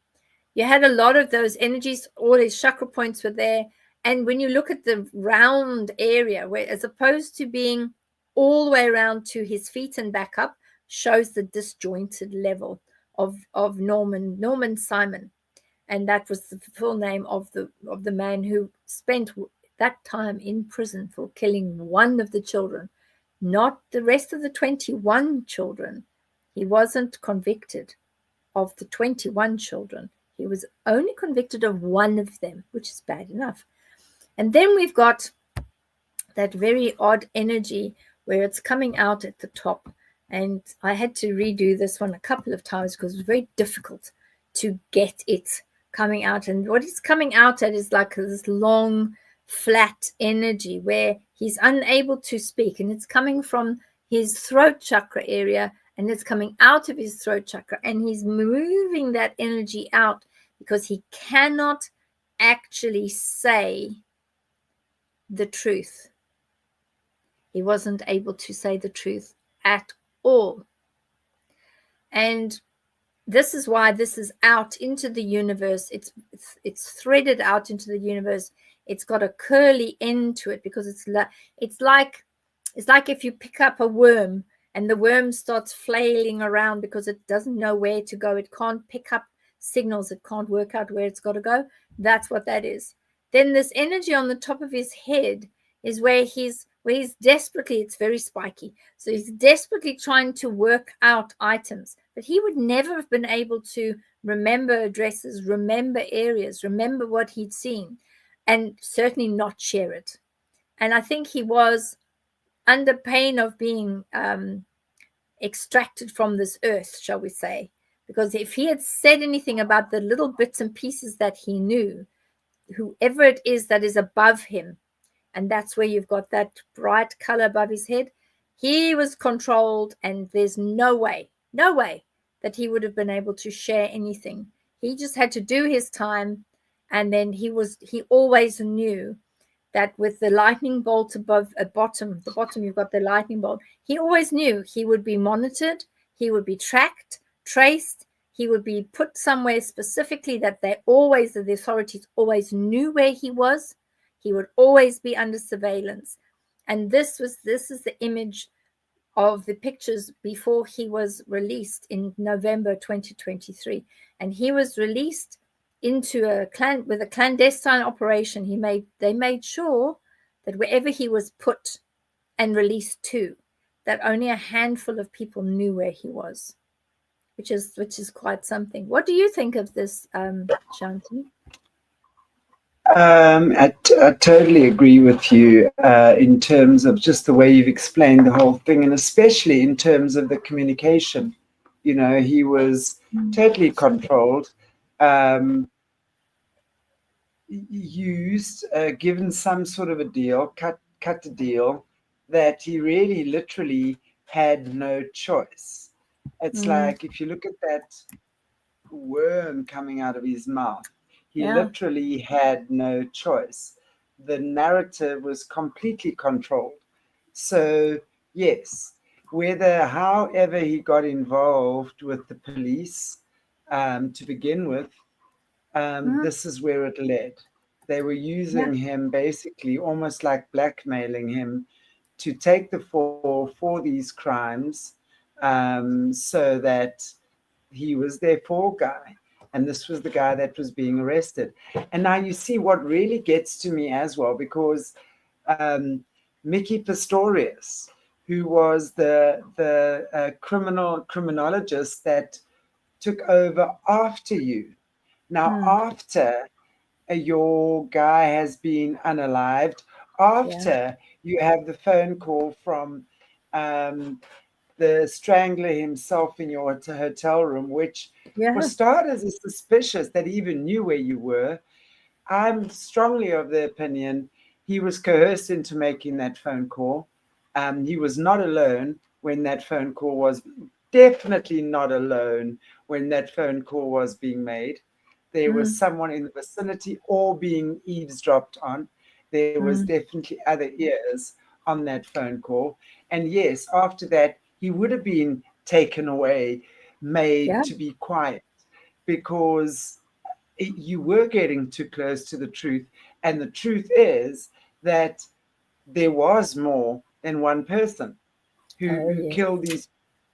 You had a lot of those energies, all his chakra points were there. And when you look at the round area, where as opposed to being all the way around to his feet and back up, shows the disjointed level of Norman Simon. And that was the full name of the man who spent that time in prison for killing one of the children, not the rest of the 21 children. He wasn't convicted of the 21 children. He was only convicted of one of them, which is bad enough. And then we've got that very odd energy where it's coming out at the top. And I had to redo this one a couple of times because it was very difficult to get it coming out. And what it's coming out at is like this long, flat energy where he's unable to speak. And it's coming from his throat chakra area, and it's coming out of his throat chakra. And he's moving that energy out because he cannot actually say the truth. He wasn't able to say the truth at all. And this is why this is out into the universe. It's threaded out into the universe. It's got a curly end to it because it's like if you pick up a worm and the worm starts flailing around because it doesn't know where to go. It can't pick up signals. It can't work out where it's got to go. That's what that is. Then this energy on the top of his head is where he's desperately, it's very spiky. So he's desperately trying to work out items, but he would never have been able to remember addresses, remember areas, remember what he'd seen, and certainly not share it. And I think he was under pain of being extracted from this earth, shall we say, because if he had said anything about the little bits and pieces that he knew, whoever it is that is above him, and that's where you've got that bright color above his head, he was controlled, and there's no way that he would have been able to share anything. He just had to do his time, and then he always knew that with the lightning bolt above at the bottom you've got the lightning bolt. He always knew he would be monitored, he would be tracked, traced, he would be put somewhere specifically that the authorities always knew where he was. He would always be under surveillance. And this is the image of the pictures before he was released in November 2023. And he was released into with a clandestine operation. They made sure that wherever he was put and released to, that only a handful of people knew where he was, which is quite something. What do you think of this, Chanti? I totally agree with you in terms of just the way you've explained the whole thing, and especially in terms of the communication. You know, he was totally controlled, used, given some sort of a deal, cut the deal, that he really literally had no choice. It's like if you look at that worm coming out of his mouth, he literally had no choice. The narrative was completely controlled. So, yes, however he got involved with the police to begin with, this is where it led. They were using him basically almost like blackmailing him to take the fall for these crimes, so that he was their fall guy. And this was the guy that was being arrested. And now you see what really gets to me as well, because Mickey Pistorius, who was the criminologist that took over after you. Now, after your guy has been unalived, after you have the phone call from the strangler himself in your hotel room, which for starters is suspicious that he even knew where you were. I'm strongly of the opinion he was coerced into making that phone call. He was not alone when that phone call was, definitely not alone when that phone call was being made. There was someone in the vicinity or being eavesdropped on. There was definitely other ears on that phone call. And yes, after that, he would have been taken away, made to be quiet, because you were getting too close to the truth. And the truth is that there was more than one person who killed these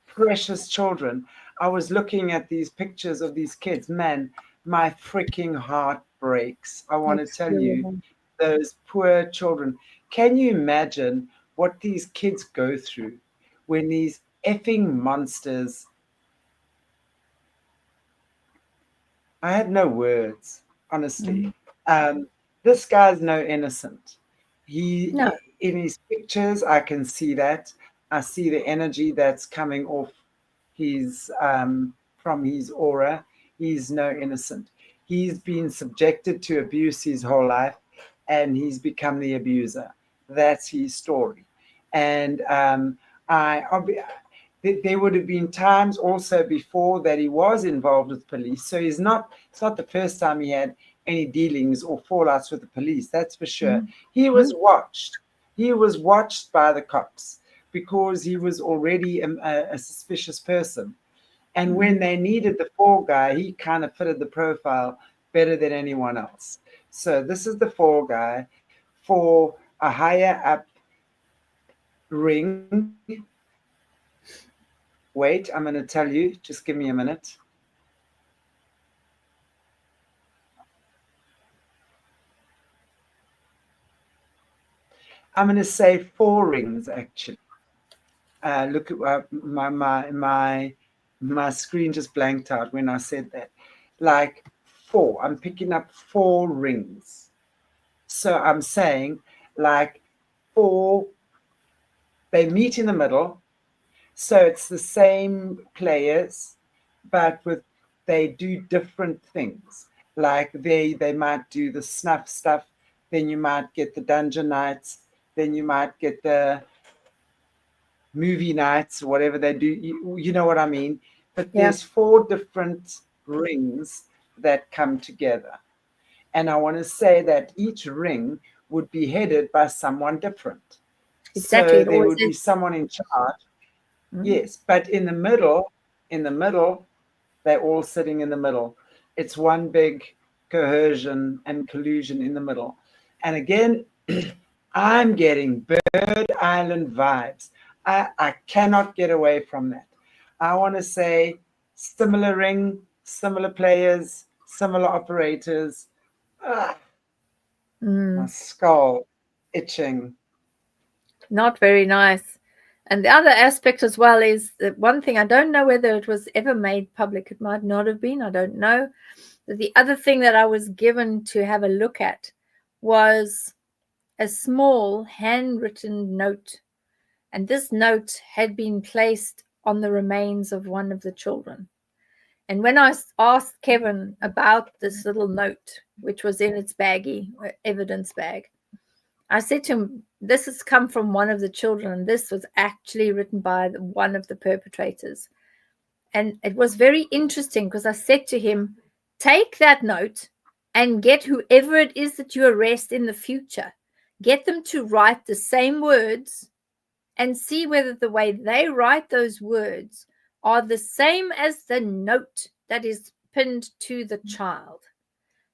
precious children. I was looking at these pictures of these kids. Man, my freaking heart breaks. I want to tell you, those poor children. Can you imagine what these kids go through when these effing monsters? I had no words, honestly. This guy's no innocent. In his pictures, I can see that. I see the energy that's coming off his from his aura. He's no innocent. He's been subjected to abuse his whole life, and he's become the abuser. That's his story. And there would have been times also before that he was involved with police. So it's not the first time he had any dealings or fallouts with the police, that's for sure. He was watched. He was watched by the cops because he was already a suspicious person. And when they needed the fall guy, he kind of fitted the profile better than anyone else. So this is the fall guy for a higher up ring. Wait, I'm going to tell you. Just give me a minute. I'm going to say 4 rings, actually. Look at my screen just blanked out when I said that. Like 4. I'm picking up 4 rings. So I'm saying like 4. They meet in the middle. So it's the same players, but they do different things. Like they might do the snuff stuff, then you might get the dungeon nights, then you might get the movie nights, whatever they do. You know what I mean? But there's 4 different rings that come together. And I want to say that each ring would be headed by someone different. Exactly. So there would be someone in charge. Yes, but in the middle, they're all sitting in the middle. It's one big coercion and collusion in the middle. And again, I'm getting Bird Island vibes. I cannot get away from that. I want to say similar ring, similar players, similar operators. Ah, my skull itching. Not very nice. And the other aspect as well is that one thing, I don't know whether it was ever made public. It might not have been. I don't know. But the other thing that I was given to have a look at was a small handwritten note. And this note had been placed on the remains of one of the children. And when I asked Kevin about this little note, which was in its baggie, evidence bag, I said to him, this has come from one of the children, and this was actually written by one of the perpetrators. And it was very interesting because I said to him, take that note and get whoever it is that you arrest in the future, get them to write the same words and see whether the way they write those words are the same as the note that is pinned to the child.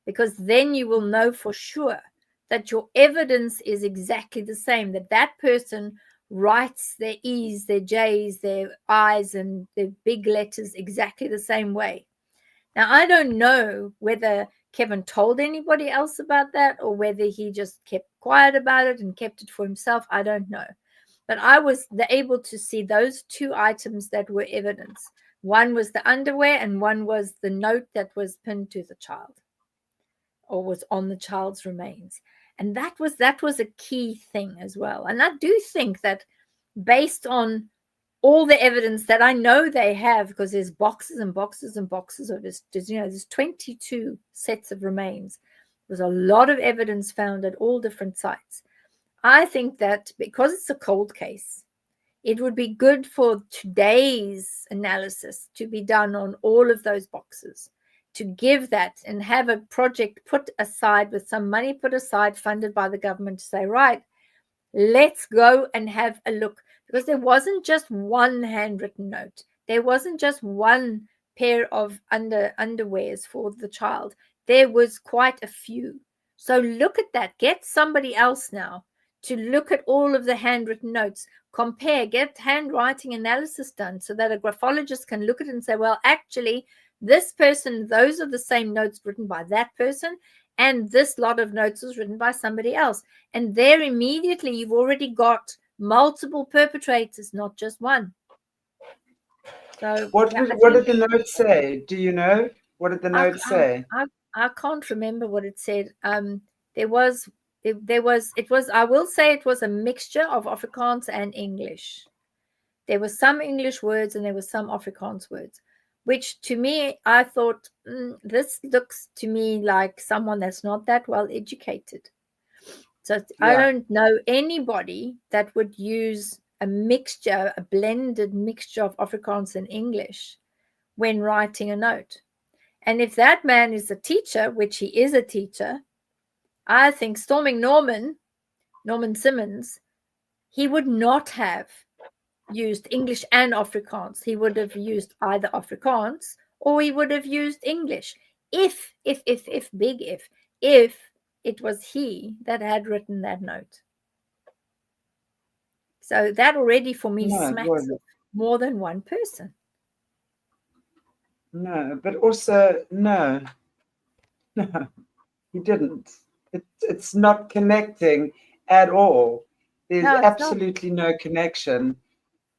Because then you will know for sure that your evidence is exactly the same, that that person writes their E's, their J's, their I's, and their big letters exactly the same way. Now, I don't know whether Kevin told anybody else about that or whether he just kept quiet about it and kept it for himself. I don't know. But I was able to see those two items that were evidence. One was the underwear and one was the note that was pinned to the child or was on the child's remains. And that was a key thing as well. And I do think that based on all the evidence that I know they have, because there's boxes and boxes and boxes of this, there's 22 sets of remains. There's a lot of evidence found at all different sites. I think that because it's a cold case, it would be good for today's analysis to be done on all of those boxes, to give that and have a project put aside with some money put aside, funded by the government, to say, right, let's go and have a look. Because there wasn't just one handwritten note. There wasn't just one pair of underwears for the child. There was quite a few. So look at that. Get somebody else now to look at all of the handwritten notes, compare, get handwriting analysis done so that a graphologist can look at it and say, well, actually, this person, those are the same notes written by that person, and this lot of notes was written by somebody else. And there immediately you've already got multiple perpetrators, not just one. So What did the note say? Do you know? What did the note say? I can't remember what it said. It was, I will say it was a mixture of Afrikaans and English. There were some English words and there were some Afrikaans words, which to me, I thought, this looks to me like someone that's not that well educated. So I don't know anybody that would use a blended mixture of Afrikaans and English when writing a note. And if that man is a teacher, which he is a teacher, I think Storming Norman Simmons, he would not have used English and Afrikaans. He would have used either Afrikaans or he would have used English. If it was he that had written that note. So that already for me smacks of more than one person. No, but also, no, he didn't. It's not connecting at all. There's absolutely no connection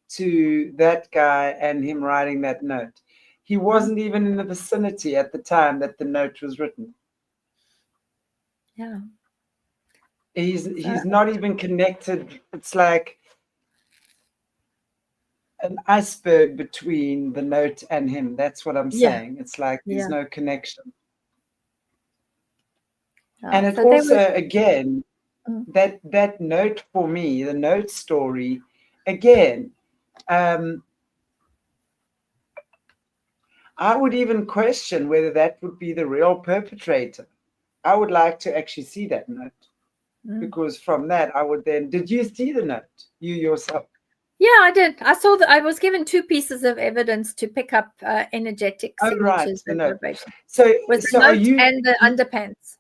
to that guy and him writing that note. He wasn't even in the vicinity at the time that the note was written. Yeah. He's not even connected. It's like an iceberg between the note and him. That's what I'm saying. It's like there's no connection. And it also, again, that note for me, the note story, again, I would even question whether that would be the real perpetrator. I would like to actually see that note. Because from that, I would then... Did you see the note, you yourself? Yeah, I did. I saw that I was given two pieces of evidence to pick up energetic signatures. The note. So the note are you, and the underpants.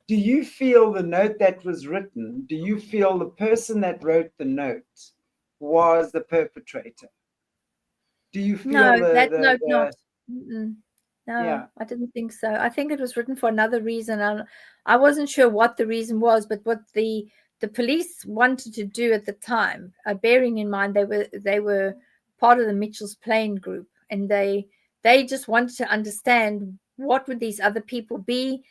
do you feel the note that was written, do you feel the person that wrote the note was the perpetrator? Do you feel No, that note not. the No, yeah, I didn't think so. I think it was written for another reason. I wasn't sure what the reason was, but what the police wanted to do at the time, bearing in mind they were part of the Mitchell's Plain group, and they just wanted to understand what would these other people be.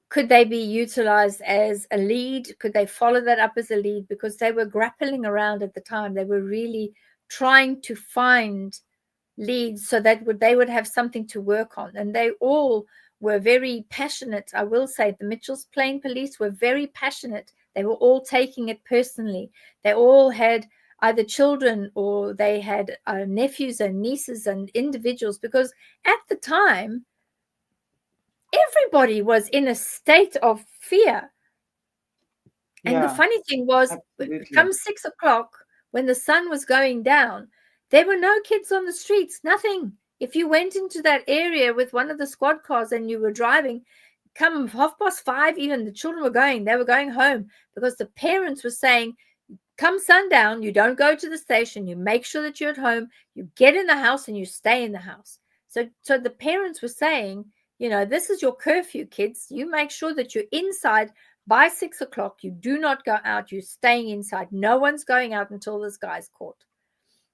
Could they be utilized as a lead? Could they follow that up as a lead? Because they were grappling around at the time. They were really trying to find leads so that they would have something to work on. And they all were very passionate. I will say the Mitchell's Plain police were very passionate. They were all taking it personally. They all had either children or they had nephews and nieces and individuals, because at the time, everybody was in a state of fear. And the funny thing was, absolutely. come 6 o'clock, when the sun was going down, there were no kids on the streets, nothing. If you went into that area with one of the squad cars and you were driving, come 5:30, even the children they were going home, because the parents were saying, come sundown, you don't go to the station, you make sure that you're at home, you get in the house and you stay in the house. So the parents were saying, this is your curfew, kids. You make sure that you're inside by 6 o'clock. You do not go out. You're staying inside. No one's going out until this guy's caught.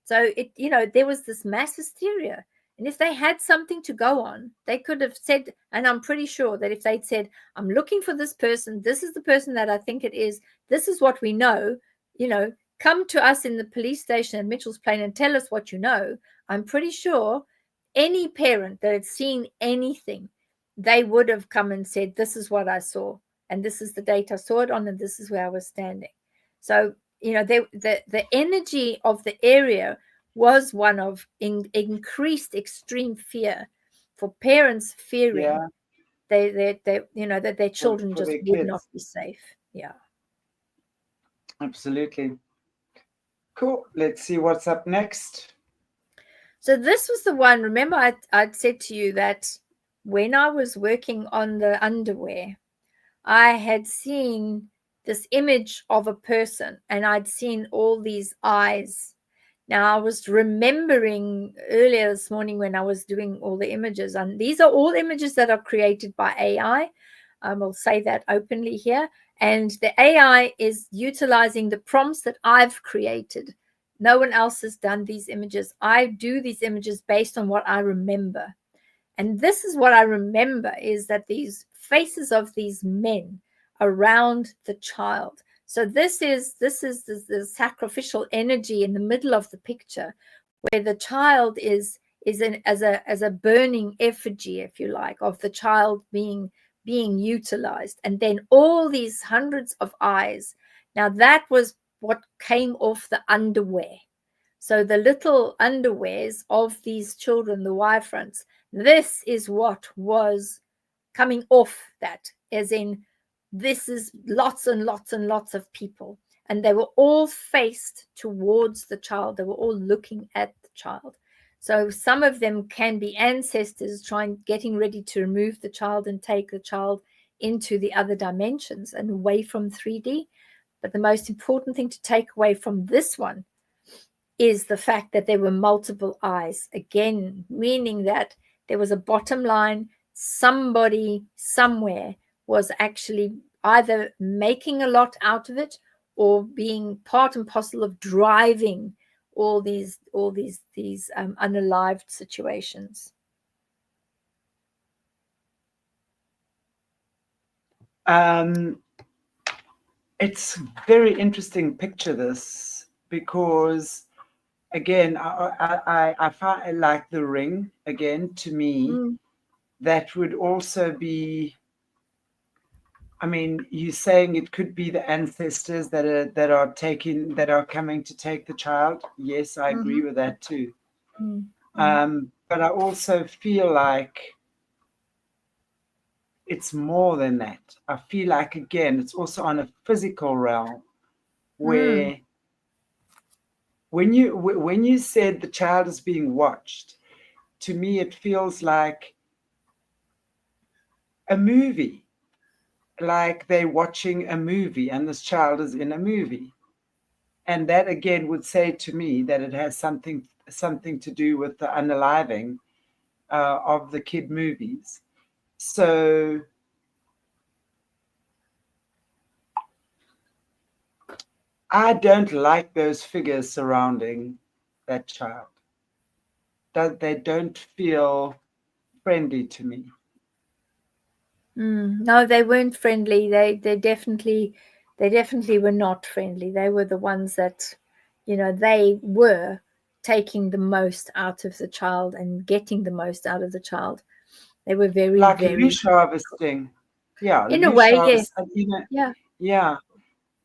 So there was this mass hysteria. And if they had something to go on, they could have said, and I'm pretty sure that if they'd said, I'm looking for this person, this is the person that I think it is, this is what we know, come to us in the police station at Mitchell's Plain and tell us what you know. I'm pretty sure any parent that had seen anything, they would have come and said, this is what I saw, and this is the date I saw it on, and this is where I was standing. So, the energy of the area was one of increased extreme fear, for parents fearing that their children just would not be safe. Yeah. Absolutely. Cool. Let's see what's up next. So this was the one, remember I'd said to you that when I was working on the underwear, I had seen this image of a person and I'd seen all these eyes. Now I was remembering earlier this morning when I was doing all the images, and these are all images that are created by AI. I'll say that openly here. And the AI is utilizing the prompts that I've created. No one else has done these images. I do these images based on what I remember. And this is what I remember, is that these faces of these men around the child. So this is the sacrificial energy in the middle of the picture, where the child is as a burning effigy, if you like, of the child being utilized. And then all these hundreds of eyes. Now that was what came off the underwear. So the little underwears of these children, the Y fronts, this is what was coming off that, as in this is lots and lots and lots of people. And they were all faced towards the child. They were all looking at the child. So some of them can be ancestors getting ready to remove the child and take the child into the other dimensions and away from 3D. But the most important thing to take away from this one is the fact that there were multiple eyes. Again, meaning that there was a bottom line. Somebody somewhere was actually either making a lot out of it or being part and parcel of driving all these unalived situations. It's very interesting picture, this, because again, I find like the ring again, to me, that would also be, I mean, you're saying it could be the ancestors that are coming to take the child. Yes, I agree with that too. But I also feel like it's more than that. I feel like, again, it's also on a physical realm, where when you said the child is being watched, to me it feels like a movie. like they're watching a movie and this child is in a movie. And that again would say to me that it has something to do with the unaliving of the kid movies. So I don't like those figures surrounding that child. They don't feel friendly to me. No, they weren't friendly. They definitely were not friendly. They were the ones that, they were taking the most out of the child and getting the most out of the child. They were very, Like very, leash harvesting. Yeah, in a leash way, yes. harvesting. Yeah. Yeah.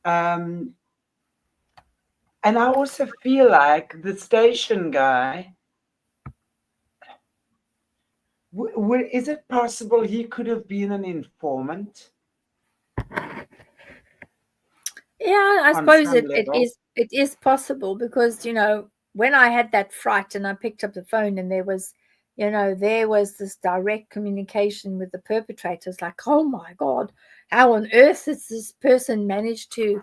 Um, and I also feel like the station guy, is it possible he could have been an informant Yeah, I on suppose some it level? is possible because, when I had that fright and I picked up the phone and there was this direct communication with the perpetrators, like, oh my God, how on earth has this person managed to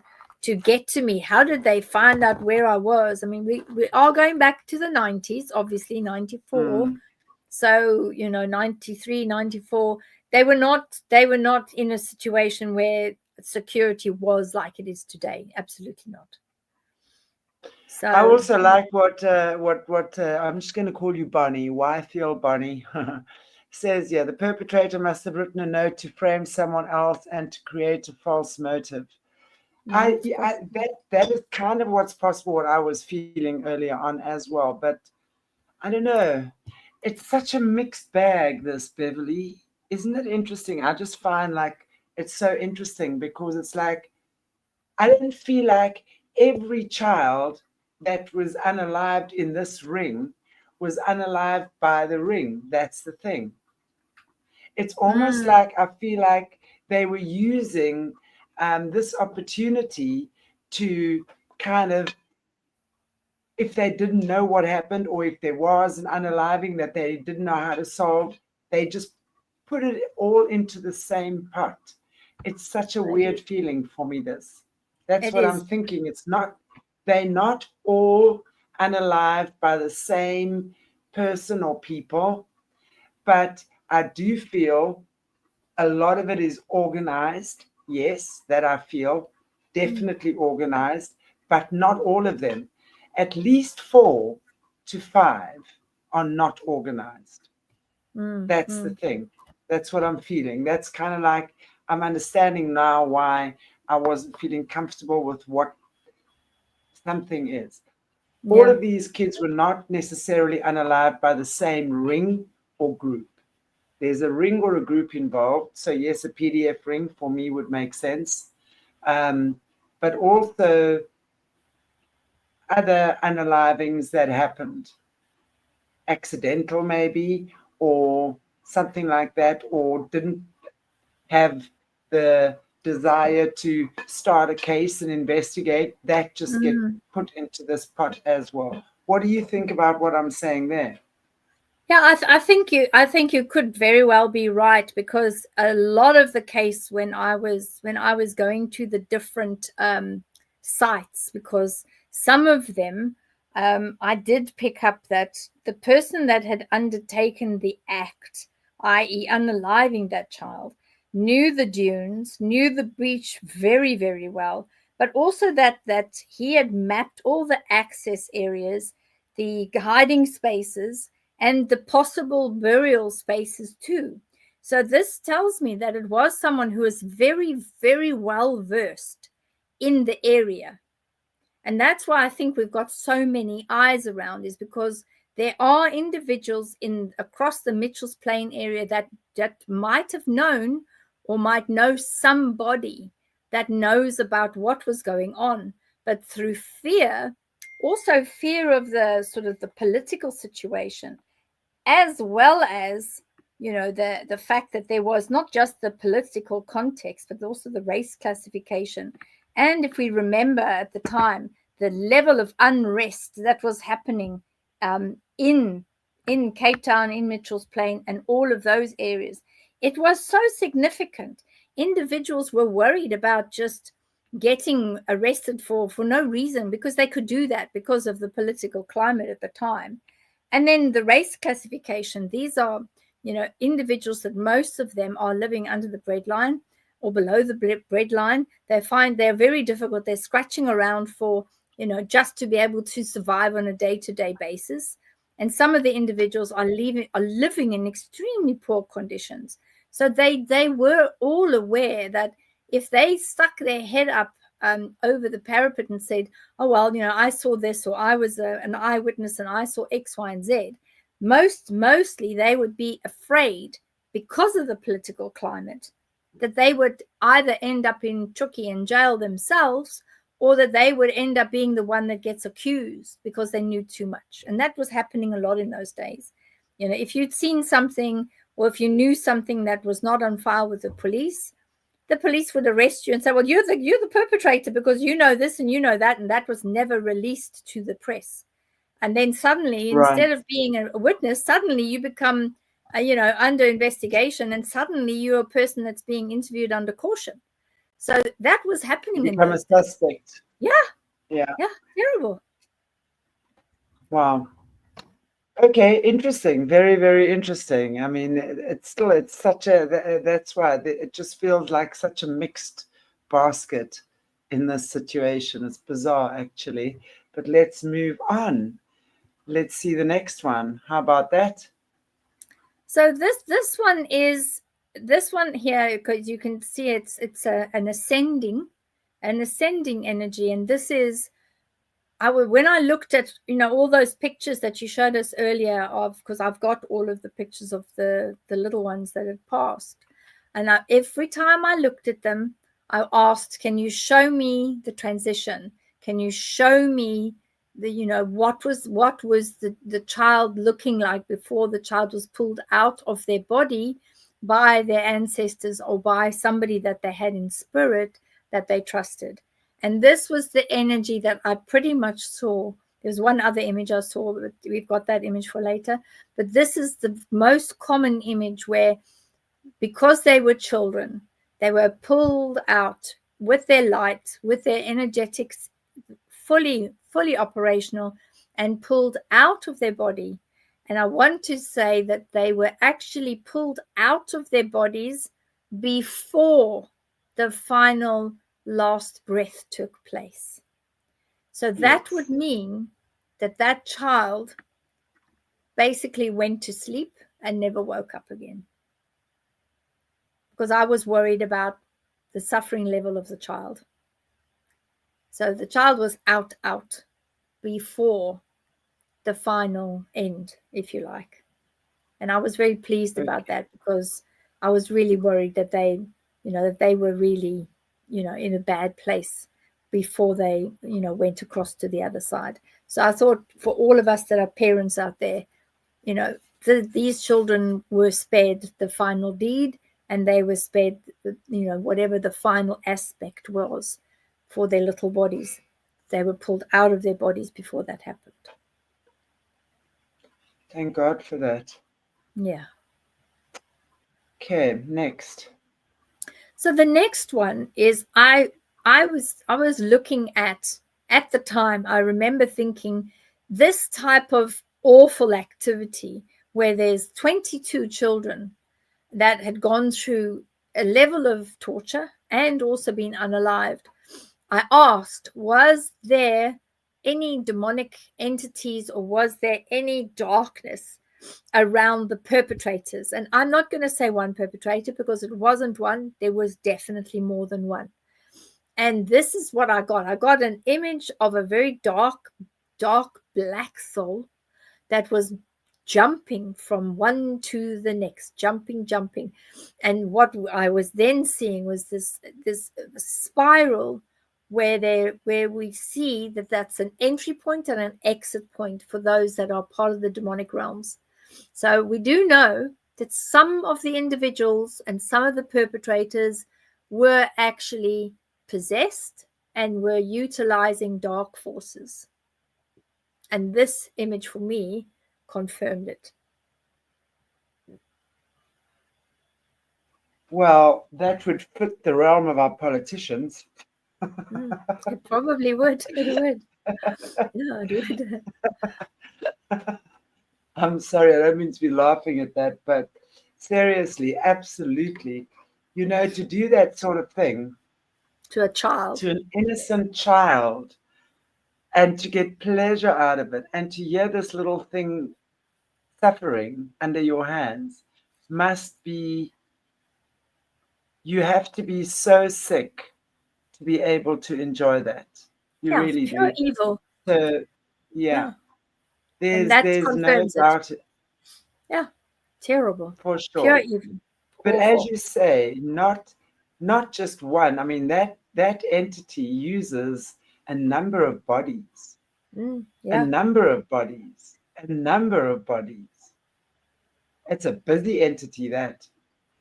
get to me? How did they find out where I was? I mean, we are going back to the 90s, obviously 94. Mm. So, 93, 94, they were not in a situation where security was like it is today. Absolutely not. I So, also like what I'm just going to call you Bonnie. Why feel Bonnie says, yeah, the perpetrator must have written a note to frame someone else and to create a false motive. it's possible. That is kind of what's possible. What I was feeling earlier on as well, but I don't know. It's such a mixed bag. This Beverly, isn't it interesting? I just find like it's so interesting because it's like I don't feel like every child that was unalived in this ring was unalived by the ring. That's the thing. It's almost Mm, like I feel like they were using this opportunity to kind of, if they didn't know what happened or if there was an unaliving that they didn't know how to solve, they just put it all into the same pot. It's such a weird feeling for me, this. That's it what I'm is. thinking. They're not all unalived by the same person or people, but I do feel a lot of it is organized. Yes, that I feel Mm, definitely organized, but not all of them. At least 4 to 5 are not organized. mm, That's the mm. thing. That's what I'm feeling. That's kind of like I'm understanding now why I wasn't feeling comfortable with what something is. All Yeah. of these kids were not necessarily unalived by the same ring or group. There's a ring or a group involved. So, yes, a PDF ring for me would make sense. But also other unalivings that happened, accidental maybe, or something like that, or didn't have the desire to start a case and investigate, that just get Mm. put into this pot as well. What do you think about what I'm saying there? Yeah, I think you could very well be right because a lot of the case when I was going to the different sites, because some of them I did pick up that the person that had undertaken the act, i.e., unaliving that child, knew the dunes, knew the beach very, very well, but also that he had mapped all the access areas, the hiding spaces, and the possible burial spaces too. So this tells me that it was someone who is very, very well versed in the area. And that's why I think we've got so many eyes around, is because there are individuals in across the Mitchell's Plain area that might have known or might know somebody that knows about what was going on, but through fear, also fear of the sort of the political situation, as well as the fact that there was not just the political context but also the race classification. And if we remember at the time the level of unrest that was happening in Cape Town, in Mitchell's Plain, and all of those areas, it was so significant. individuals were worried about just getting arrested for no reason, because they could do that because of the political climate at the time. And then the race classification, these are, individuals that most of them are living under the breadline or below the breadline. They find they're very difficult. They're scratching around for, just to be able to survive on a day-to-day basis. And some of the individuals are living in extremely poor conditions. So they were all aware that if they stuck their head up over the parapet and said, oh, well, I saw this, or I was an eyewitness and I saw X, Y, and Z, mostly they would be afraid, because of the political climate, that they would either end up in Chucky and jail themselves, or that they would end up being the one that gets accused because they knew too much. And that was happening a lot in those days. If you'd seen something, or if you knew something that was not on file with the police would arrest you and say, well, you're the perpetrator because you know this and you know that, and that was never released to the press. And then suddenly, instead of being a witness, suddenly you become, under investigation, and suddenly you're a person that's being interviewed under caution. So that was happening. You become a suspect. Yeah. Terrible. Wow. Okay, interesting. Very, very interesting. I mean, it's such a, that's why it just feels like such a mixed basket in this situation. It's bizarre, actually. But let's move on. Let's see the next one. How about that? So this one here, because you can see it's an ascending energy, and this is, when I looked at all those pictures that you showed us earlier of, because I've got all of the pictures of the little ones that had passed, and every time I looked at them, I asked, can you show me the transition? Can you show me the what was the child looking like before the child was pulled out of their body by their ancestors or by somebody that they had in spirit that they trusted? And this was the energy that I pretty much saw. There's one other image I saw, but we've got that image for later. But this is the most common image where, because they were children, they were pulled out with their light, with their energetics fully operational, and pulled out of their body. And I want to say that they were actually pulled out of their bodies before the final last breath took place. So that would mean that child basically went to sleep and never woke up again, because I was worried about the suffering level of the child. So the child was out before the final end, if you like. And I was very pleased about that, because I was really worried that they were really in a bad place before they went across to the other side. So I thought, for all of us that are parents out there, these children were spared the final deed, and they were spared whatever the final aspect was for their little bodies. They were pulled out of their bodies before that happened. Thank God for that. Yeah. Okay, next. So the next one is, I was looking at the time, I remember thinking, this type of awful activity where there's 22 children that had gone through a level of torture and also been unalived. I asked, was there any demonic entities, or was there any darkness around the perpetrators? And I'm not going to say one perpetrator, because it wasn't one. There was definitely more than one. And this is what I got. I got an image of a very dark black soul that was jumping from one to the next, jumping. And what I was then seeing was this spiral where we see that that's an entry point and an exit point for those that are part of the demonic realms. So we do know that some of the individuals and some of the perpetrators were actually possessed and were utilizing dark forces. And this image for me confirmed it. Well, that would fit the realm of our politicians. It probably would. It would. Yeah, it would. I'm sorry, I don't mean to be laughing at that, but seriously, absolutely. To do that sort of thing To a child. to an innocent child and to get pleasure out of it and to hear this little thing suffering under your hands must be, you have to be so sick to be able to enjoy that. You Yeah, really pure do. evil. So, yeah, Yeah. And that there's no confirms it. doubt Yeah. Terrible. for Pure sure. evil. But as Awful. you say, not just one. I mean, that entity uses a number of bodies, a Yeah. number of bodies, a number of bodies. It's a busy entity, that.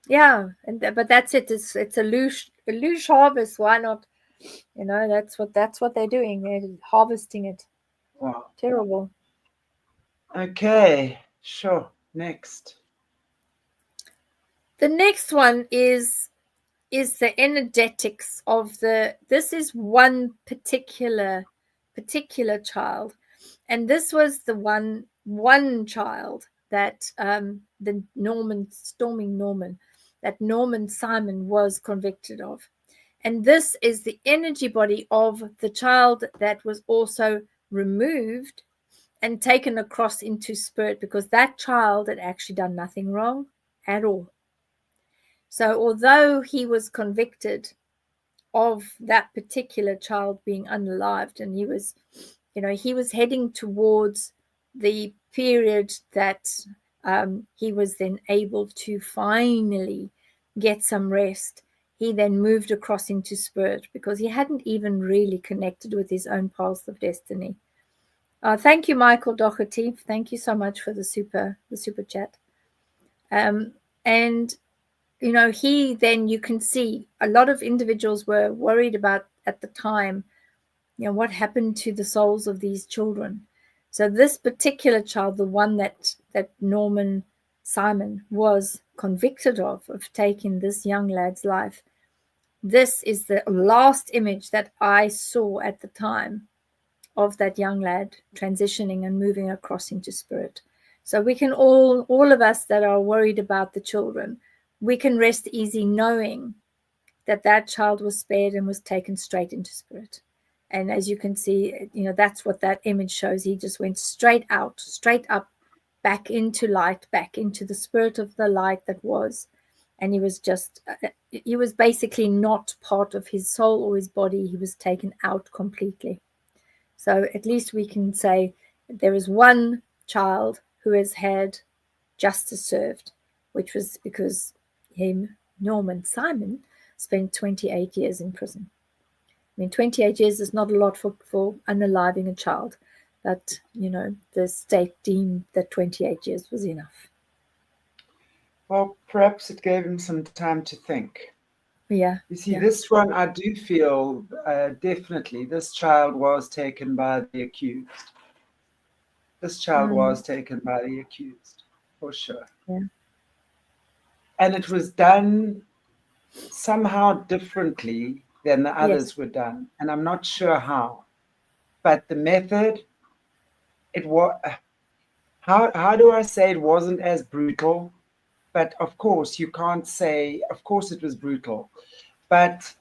Yeah. But that's it. It's a luge harvest. Why not? That's what they're doing. They're harvesting it. Wow. Terrible. Okay, sure. Next. The next one is the energetics of this is one particular child, and this was the one child that the Norman that Norman Simon was convicted of. And this is the energy body of the child that was also removed and taken across into spirit, because that child had actually done nothing wrong at all. So although he was convicted of that particular child being unalived, and he was heading towards the period that he was then able to finally get some rest, he then moved across into spirit because he hadn't even really connected with his own path of destiny. Thank you, Michael Doherty. Thank you so much for the super chat. And you can see a lot of individuals were worried about at the time, what happened to the souls of these children. So this particular child, the one that Norman Simon was convicted of taking this young lad's life, this is the last image that I saw at the time of that young lad transitioning and moving across into spirit. So we can all of us that are worried about the children, we can rest easy knowing that that child was spared and was taken straight into spirit. And as you can see, that's what that image shows. He just went straight out, straight up, back into light, back into the spirit of the light that was. And he was basically not part of his soul or his body. He was taken out completely. So at least we can say there is one child who has had justice served, which was because Norman Simon, spent 28 years in prison. I mean, 28 years is not a lot for unaliving a child, but, the state deemed that 28 years was enough. Well, perhaps it gave him some time to think. Yeah. You see, Yeah. this one, I do feel definitely this child was taken by the accused. This child was taken by the accused, for sure. Yeah. And it was done somehow differently than the Yes. others were done. And I'm not sure how. But the method, it was, how do I say it wasn't as brutal? But of course, you can't say, of course it was brutal. But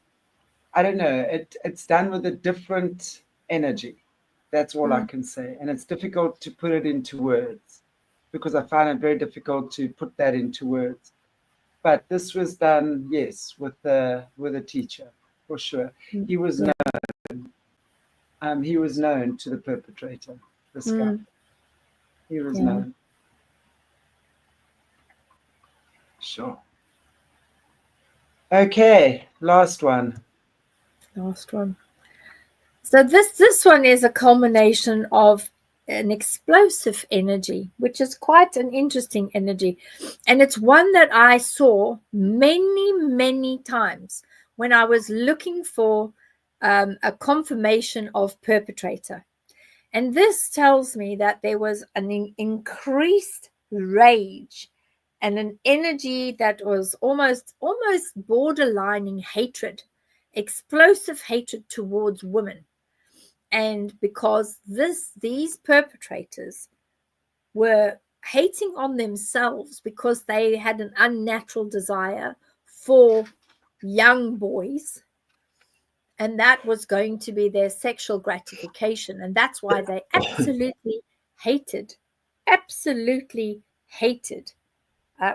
I don't know, it's done with a different energy. That's all I can say. And it's difficult to put it into words because I find it very difficult to put that into words. But this was done, yes, with a teacher, for sure. He was known to the perpetrator, this guy. He was known. Sure. Okay, last one. So this one is a culmination of an explosive energy, which is quite an interesting energy. And it's one that I saw many, many times when I was looking for a confirmation of perpetrator. And this tells me that there was an increased rage and an energy that was almost borderlining hatred, explosive hatred towards women. And because these perpetrators were hating on themselves because they had an unnatural desire for young boys, and that was going to be their sexual gratification. And that's why they absolutely hated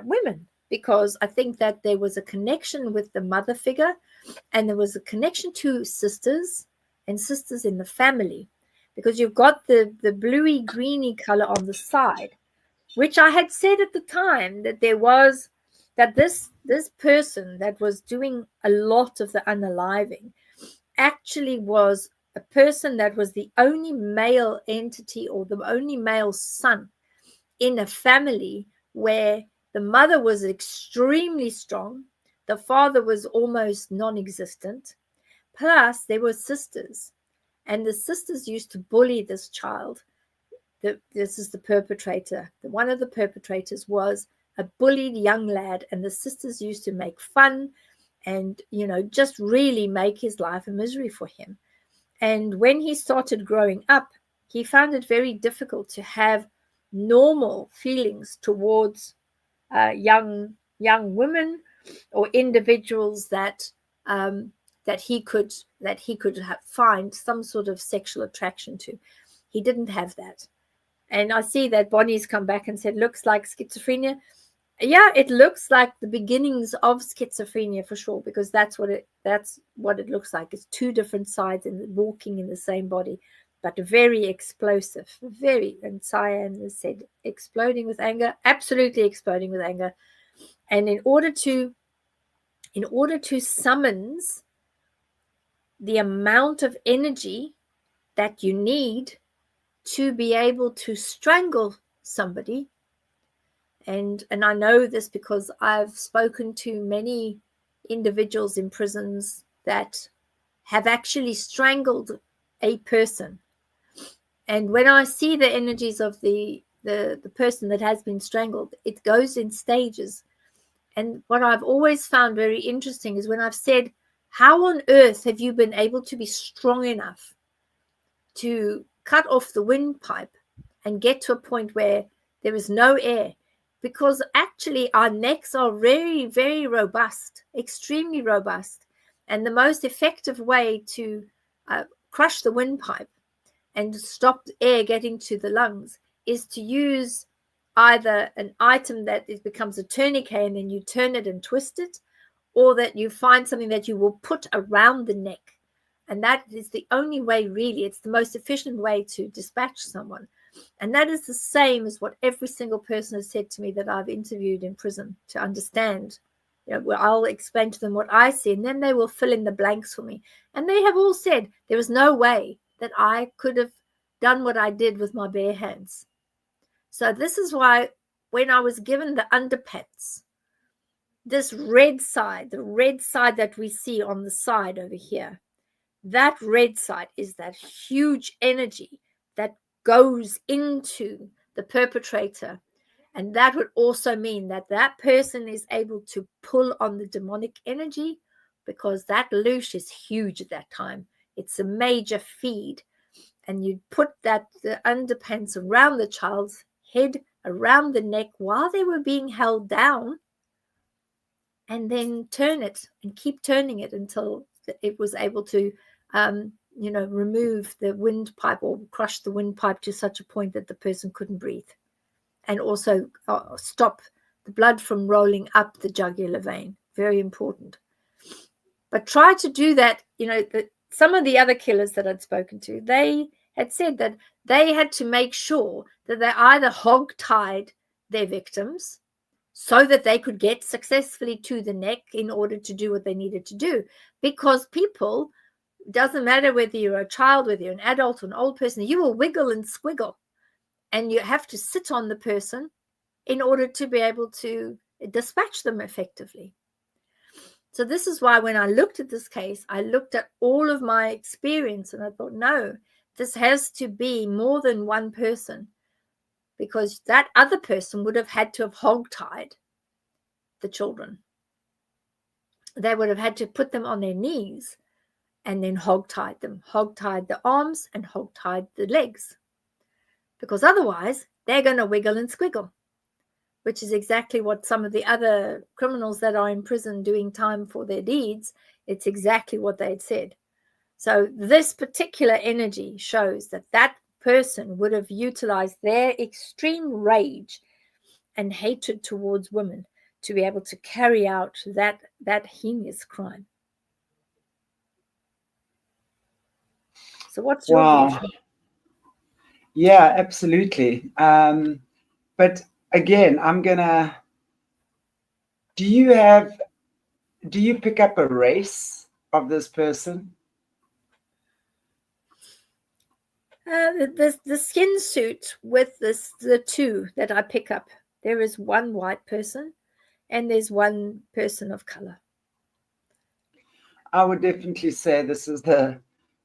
women, because I think that there was a connection with the mother figure, and there was a connection to sisters and sisters in the family, because you've got the bluey greeny color on the side, which I had said at the time that there was, that this person that was doing a lot of the unaliving actually was a person that was the only male entity or the only male son in a family where the mother was extremely strong, the father was almost non-existent, plus there were sisters, and the sisters used to bully this child. This is the perpetrator. One of the perpetrators was a bullied young lad, and the sisters used to make fun and, you know, just really make his life a misery for him. And when he started growing up, he found it very difficult to have normal feelings towards young women or individuals that he could find some sort of sexual attraction to. He didn't have that. And I see that Bonnie's come back and said, looks like schizophrenia. Yeah, it looks like the beginnings of schizophrenia for sure, because that's what it looks like. It's two different sides and walking in the same body, but very explosive, and Cyan has said exploding with anger, absolutely exploding with anger. And in order to summons the amount of energy that you need to be able to strangle somebody, and I know this because I've spoken to many individuals in prisons that have actually strangled a person. And when I see the energies of the person that has been strangled, it goes in stages. And what I've always found very interesting is when I've said, how on earth have you been able to be strong enough to cut off the windpipe and get to a point where there is no air? Because actually our necks are very, very robust, extremely robust. And the most effective way to crush the windpipe and stop air getting to the lungs is to use either an item that it becomes a tourniquet and then you turn it and twist it, or that you find something that you will put around the neck. And that is the only way, really. It's the most efficient way to dispatch someone. And that is the same as what every single person has said to me that I've interviewed in prison to understand. You know, where I'll explain to them what I see, and then they will fill in the blanks for me. And they have all said there was no way that I could have done what I did with my bare hands. So this is why when I was given the underpants, this red side, the red side that we see on the side over here, that red side is that huge energy that goes into the perpetrator. And that would also mean that that person is able to pull on the demonic energy, because that loosh is huge at that time. It's a major feed. And you'd put the underpants around the child's head, around the neck while they were being held down, and then turn it and keep turning it until it was able to remove the windpipe or crush the windpipe to such a point that the person couldn't breathe, and also stop the blood from rolling up the jugular vein. Very important. But try to do that. Some of the other killers that I'd spoken to, they had said that they had to make sure that they either hog-tied their victims so that they could get successfully to the neck in order to do what they needed to do. Because people, doesn't matter whether you're a child, whether you're an adult or an old person, you will wiggle and squiggle, and you have to sit on the person in order to be able to dispatch them effectively. So this is why when I looked at this case, I looked at all of my experience and I thought, no, this has to be more than one person, because that other person would have had to have hog-tied the children. They would have had to put them on their knees and then hog-tied them, hog-tied the arms and hog-tied the legs, because otherwise they're going to wiggle and squiggle, which is exactly what some of the other criminals that are in prison doing time for their deeds, it's exactly what they had said. So this particular energy shows that that person would have utilized their extreme rage and hatred towards women to be able to carry out that heinous crime. So what's your view? Yeah, absolutely. But again, do you pick up a race of this person? The skin suit with the two that I pick up, there is one white person and there's one person of color. I would definitely say this is the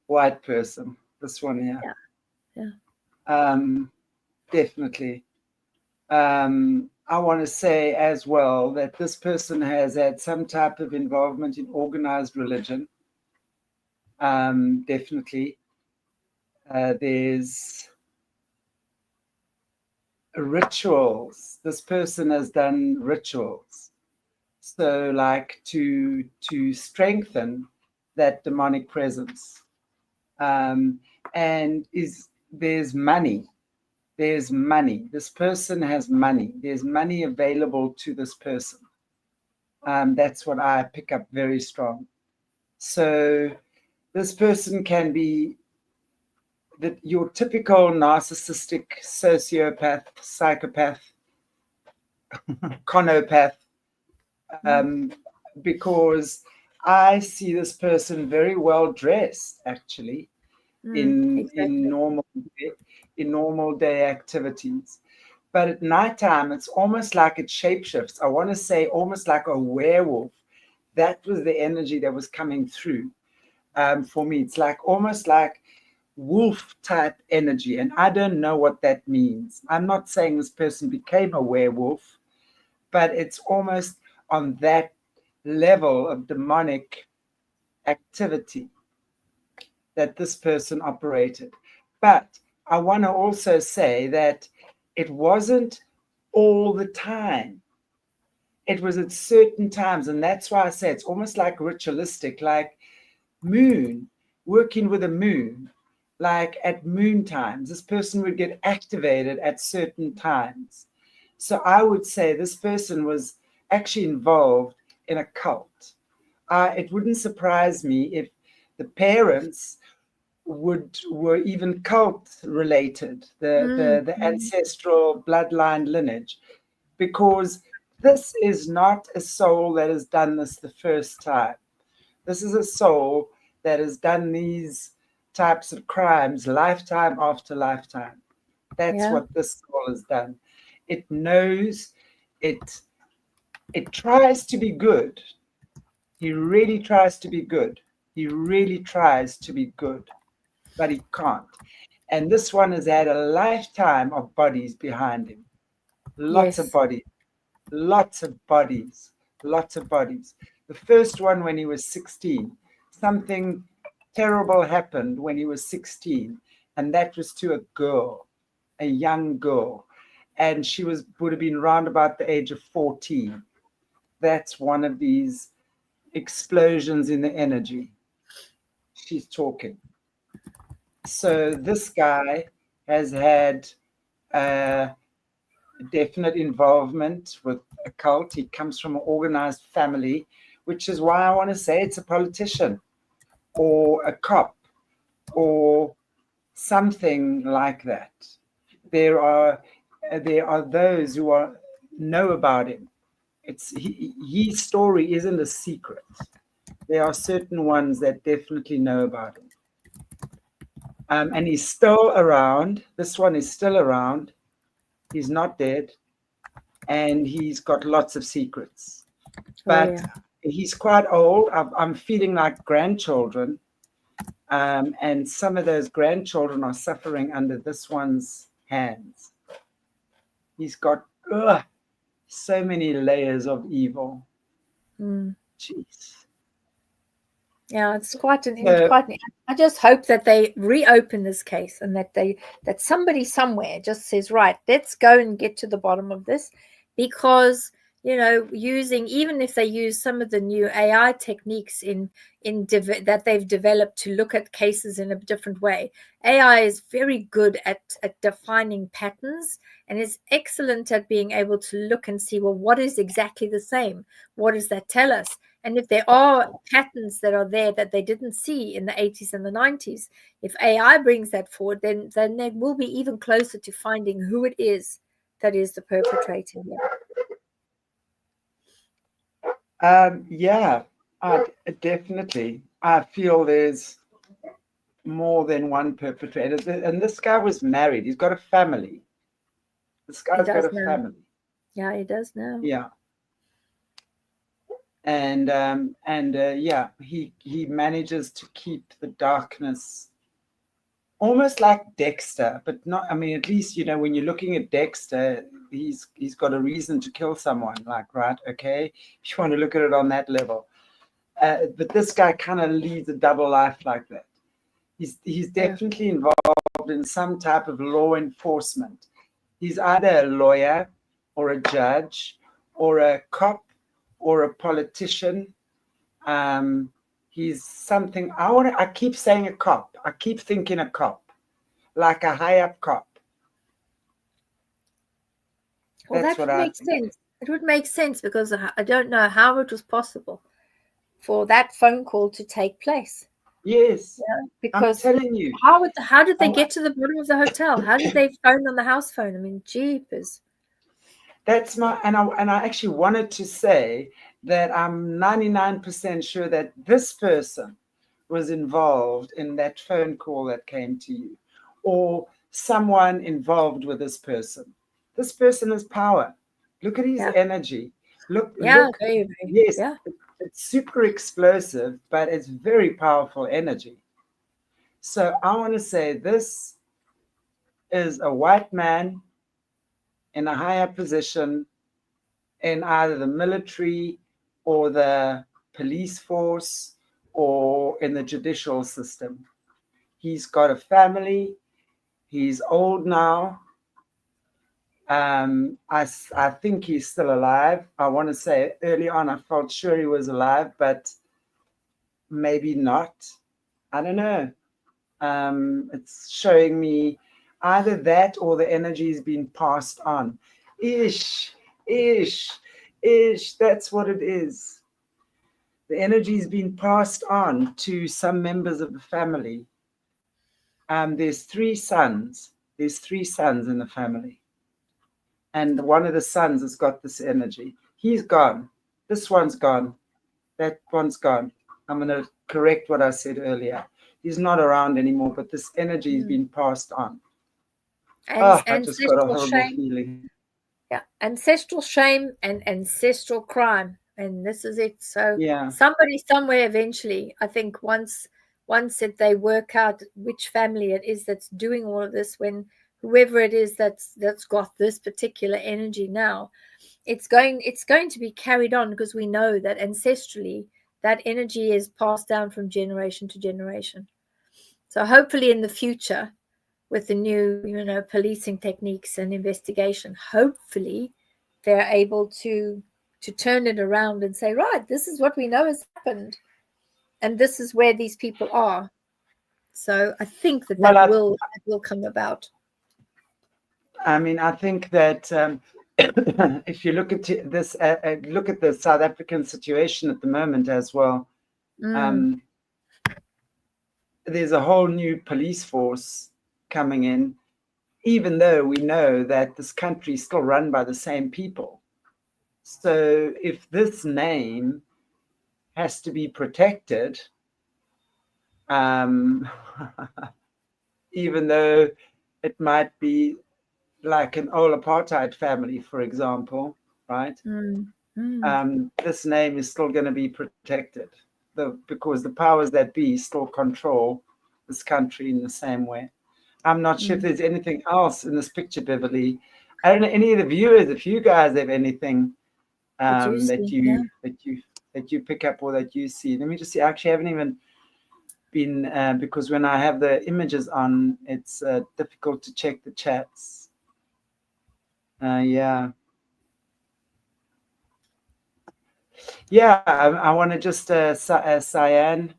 white person, this one here. Yeah. Definitely. I want to say as well that this person has had some type of involvement in organized religion. Definitely. There's rituals. This person has done rituals. So like to strengthen that demonic presence. And there's money. There's money. This person has money. There's money available to this person. That's what I pick up very strong. So this person can be your typical narcissistic sociopath, psychopath, conopath, because I see this person very well dressed, actually, in normal day activities. But at nighttime, it's almost like it shapeshifts. I want to say almost like a werewolf. That was the energy that was coming through for me. It's like almost like wolf type energy. And I don't know what that means. I'm not saying this person became a werewolf, but it's almost on that level of demonic activity that this person operated. But I want to also say that it wasn't all the time. It was at certain times. And that's why I say it's almost like ritualistic, like moon, working with a moon. Like at moon times, this person would get activated at certain times. So I would say this person was actually involved in a cult. It wouldn't surprise me if the parents were even cult related, the ancestral bloodline lineage, because this is not a soul that has done this the first time. This is a soul that has done these types of crimes lifetime after lifetime. That's what this soul has done. It knows it tries to be good. He really tries to be good. He really tries to be good, but he can't. And this one has had a lifetime of bodies behind him. Lots of bodies. Lots of bodies. Lots of bodies. The first one when he was 16, something terrible happened when he was 16, and that was to a girl, a young girl, and she would have been round about the age of 14. That's one of these explosions in the energy. She's talking. So this guy has had definite involvement with a cult. He comes from an organized family, which is why I want to say it's a politician or a cop or something like that. There are those who know about him. His story isn't a secret. There are certain ones that definitely know about him. And he's still around. This one is still around. He's not dead. And he's got lots of secrets. But he's quite old. I'm feeling like grandchildren. And some of those grandchildren are suffering under this one's hands. He's got So many layers of evil. Mm. Jeez. Yeah, it's quite So, I just hope that they reopen this case and that somebody somewhere just says, right, let's go and get to the bottom of this, because using, even if they use some of the new AI techniques that they've developed to look at cases in a different way. AI is very good at defining patterns, and is excellent at being able to look and see, well, what is exactly the same? What does that tell us? And if there are patterns that are there that they didn't see in the 80s and the 90s, if AI brings that forward, then they will be even closer to finding who it is that is the perpetrator here. yeah, definitely. I feel there's more than one perpetrator. And this guy was married. He's got a family. This He guy's got does a now. family. Yeah, he does now. Yeah. And yeah, he manages to keep the darkness almost like Dexter, but not. I mean, at least when you're looking at Dexter, he's got a reason to kill someone. Like, right? Okay, if you want to look at it on that level. But this guy kind of leads a double life like that. He's definitely involved in some type of law enforcement. He's either a lawyer or a judge or a cop or a politician. He's something. I keep saying a cop. I keep thinking a cop, like a high up cop. Well, that would make sense. It would make sense, because I don't know how it was possible for that phone call to take place. Yes, because I'm telling you. How did they get to the bottom of the hotel? How did they phone on the house phone? I mean, jeepers. That's and I actually wanted to say that I'm 99% sure that this person was involved in that phone call that came to you, or someone involved with this person. This person has power. Look at his energy. Look. Very, yes, it's super explosive, but it's very powerful energy. So I want to say this is a white man in a higher position in either the military or the police force or in the judicial system. He's got a family. He's old now. I think he's still alive. I want to say early on I felt sure he was alive, but maybe not. I don't know. It's showing me either that or the energy is being passed on. Ish. That's what it is. The energy is being passed on to some members of the family. There's three sons. There's three sons in the family. And one of the sons has got this energy. He's gone. This one's gone. That one's gone. I'm going to correct what I said earlier. He's not around anymore, but this energy is being passed on. I just got a horrible feeling. Yeah, ancestral shame and ancestral crime. And this is it. So somebody somewhere eventually, I think once that they work out which family it is that's doing all of this, when whoever it is that's got this particular energy now, it's going to be carried on, because we know that ancestrally that energy is passed down from generation to generation. So hopefully in the future, with the new policing techniques and investigation, hopefully they're able to turn it around and say, right, this is what we know has happened, and this is where these people are. So I think that will come about. I mean, I think that if you look at this, look at the South African situation at the moment as well. There's a whole new police force coming in, even though we know that this country is still run by the same people. So if this name has to be protected, even though it might be like an old apartheid family, for example, right? This name is still going to be protected, because the powers that be still control this country in the same way. I'm not sure if there's anything else in this picture, Beverli. I don't know any of the viewers, if you guys have anything that Yeah. you pick up or that you see. Let me just see. I actually haven't even been because when I have the images on, it's difficult to check the chats. Yeah. I want to just Cyan.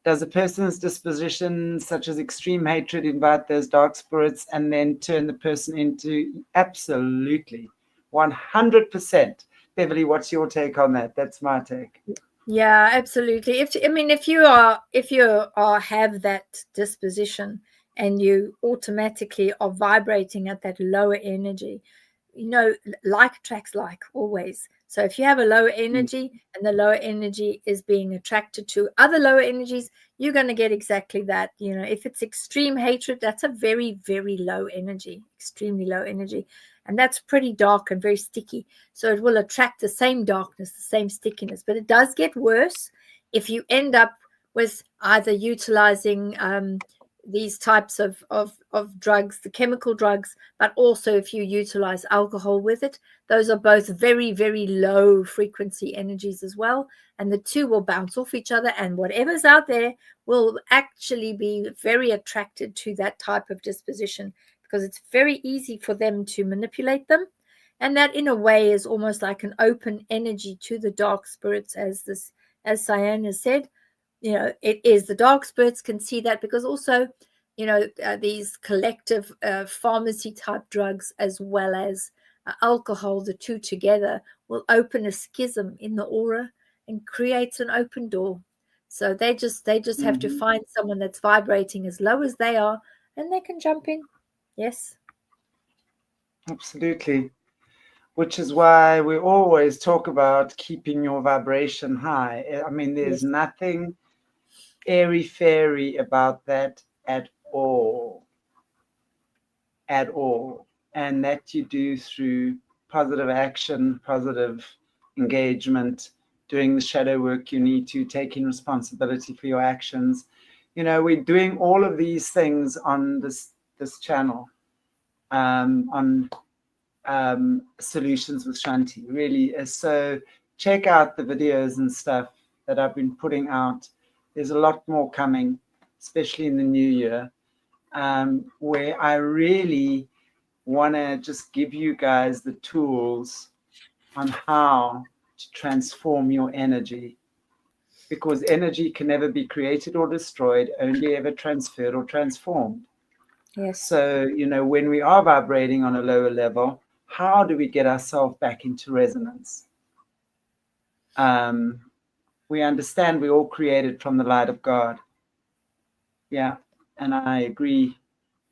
Does a person's disposition, such as extreme hatred, invite those dark spirits and then turn the person into? Absolutely, 100%. Beverli, what's your take on that? That's my take. Yeah, absolutely. If you are have that disposition and you automatically are vibrating at that lower energy, like attracts like always. So if you have a lower energy and the lower energy is being attracted to other lower energies, you're going to get exactly that. If it's extreme hatred, that's a very, very low energy, extremely low energy. And that's pretty dark and very sticky. So it will attract the same darkness, the same stickiness. But it does get worse if you end up with either utilizing these types of drugs, the chemical drugs, but also if you utilize alcohol with it. Those are both very, very low frequency energies as well. And the two will bounce off each other. And whatever's out there will actually be very attracted to that type of disposition, because it's very easy for them to manipulate them. And that in a way is almost like an open energy to the dark spirits, as Cyan has said. It is, the dark spirits can see that, because also, these collective pharmacy type drugs as well as alcohol, the two together will open a schism in the aura and creates an open door. So they just have to find someone that's vibrating as low as they are, and they can jump in. Yes. Absolutely. Which is why we always talk about keeping your vibration high. I mean, there's nothing airy-fairy about that at all. At all. And that you do through positive action, positive engagement, doing the shadow work you need to, taking responsibility for your actions. We're doing all of these things on this channel, on Soulutions with Chanti, really. So check out the videos and stuff that I've been putting out. There's a lot more coming, especially in the new year, where I really want to just give you guys the tools on how to transform your energy, because energy can never be created or destroyed, only ever transferred or transformed. Yes. So, when we are vibrating on a lower level, how do we get ourselves back into resonance? We understand we're all created from the light of God. Yeah, and I agree,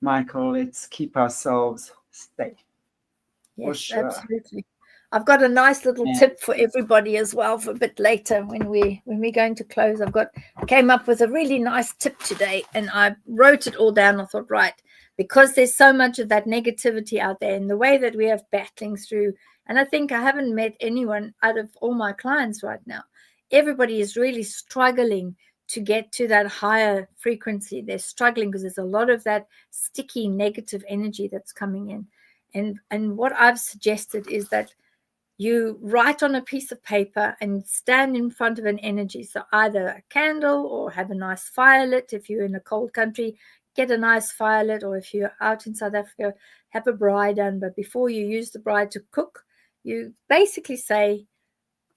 Michael. Let's keep ourselves safe. Yes, sure. Absolutely. I've got a nice little tip for everybody as well for a bit later when we're going to close. I came up with a really nice tip today, and I wrote it all down. I thought, right, because there's so much of that negativity out there, and the way that we have battling through, and I think I haven't met anyone out of all my clients right now. Everybody is really struggling to get to that higher frequency. They're struggling because there's a lot of that sticky negative energy that's coming in. And what I've suggested is that you write on a piece of paper and stand in front of an energy. So either a candle, or have a nice fire lit. If you're in a cold country, get a nice fire lit. Or if you're out in South Africa, have a braai done. But before you use the braai to cook, you basically say,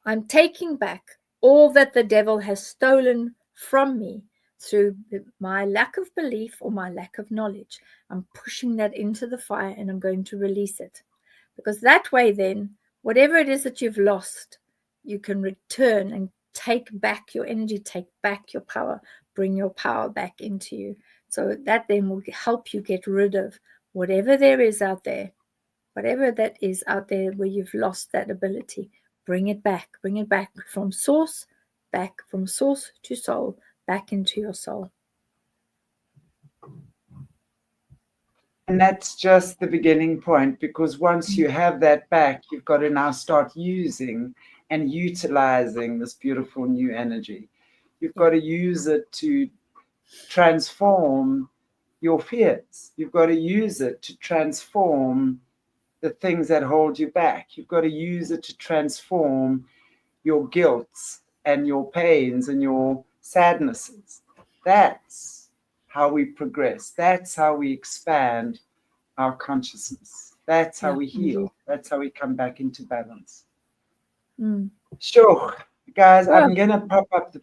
I'm taking back all that the devil has stolen from me through my lack of belief or my lack of knowledge. I'm pushing that into the fire, and I'm going to release it. Because that way then, whatever it is that you've lost, you can return and take back your energy, take back your power, bring your power back into you. So that then will help you get rid of whatever there is out there, whatever that is out there where you've lost that ability. Bring it back from source to soul, back into your soul. And that's just the beginning point, because once you have that back, you've got to now start using and utilizing this beautiful new energy. You've got to use it to transform your fears. You've got to use it to transform the things that hold you back. You've got to use it to transform your guilts and your pains and your sadnesses. That's how we progress. That's how we expand our consciousness. That's how we heal. That's how we come back into balance. Sure. Guys, I'm going to pop up the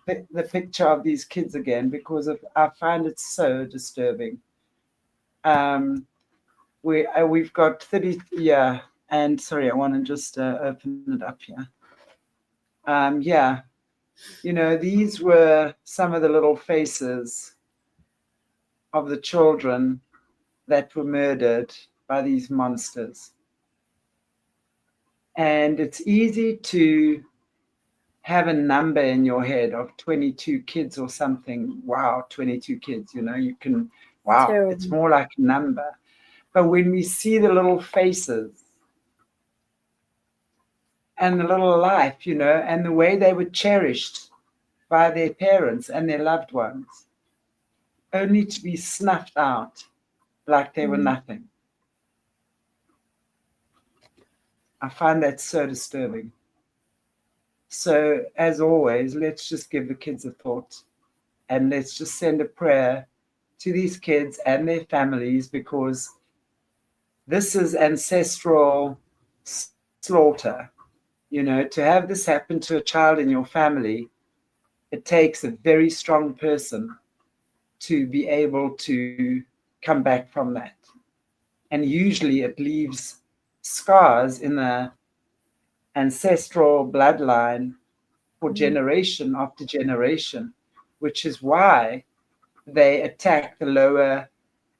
picture of these kids again because I find it so disturbing. We've got 30, and sorry, I want to just open it up here. These were some of the little faces of the children that were murdered by these monsters. And it's easy to have a number in your head of 22 kids or something. Wow, 22 kids, you can, wow, terrible. It's more like a number. But when we see the little faces and the little life, and the way they were cherished by their parents and their loved ones, only to be snuffed out like they were nothing. I find that so disturbing. So, as always, let's just give the kids a thought and let's just send a prayer to these kids and their families, because this is ancestral slaughter. To have this happen to a child in your family, it takes a very strong person to be able to come back from that. And usually it leaves scars in the ancestral bloodline for generation after generation, which is why they attack the lower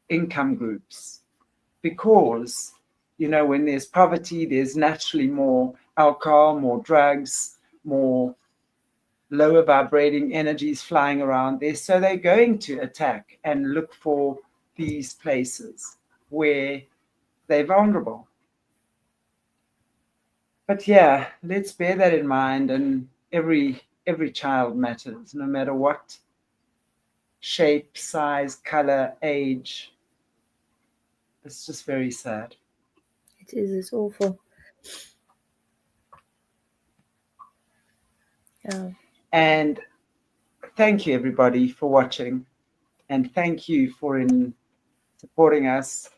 income groups. Because, when there's poverty, there's naturally more alcohol, more drugs, more lower vibrating energies flying around there. So they're going to attack and look for these places where they're vulnerable. But yeah, let's bear that in mind, and every child matters, no matter what shape, size, color, age. It's just very sad. It is. It's awful. Yeah. And thank you, everybody, for watching. And thank you for supporting us.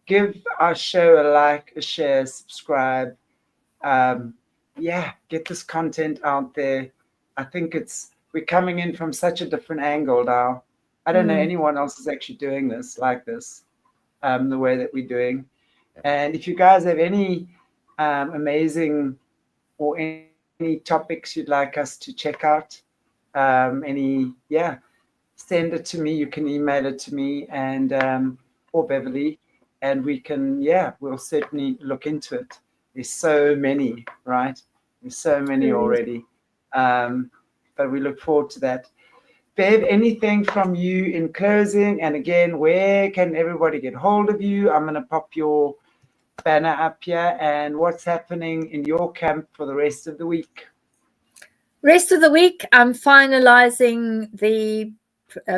Give our show a like, a share, subscribe. Get this content out there. I think we're coming in from such a different angle now. I don't know anyone else is actually doing this like this, the way that we're doing. And if you guys have any amazing or any topics you'd like us to check out, send it to me. You can email it to me and or Beverli, and we can, we'll certainly look into it. There's so many, right? There's so many already. But we look forward to that. Bev, anything from you in closing? And again, where can everybody get hold of you? I'm going to pop your banner up here. And what's happening in your camp for the rest of the week? Rest of the week, I'm finalizing the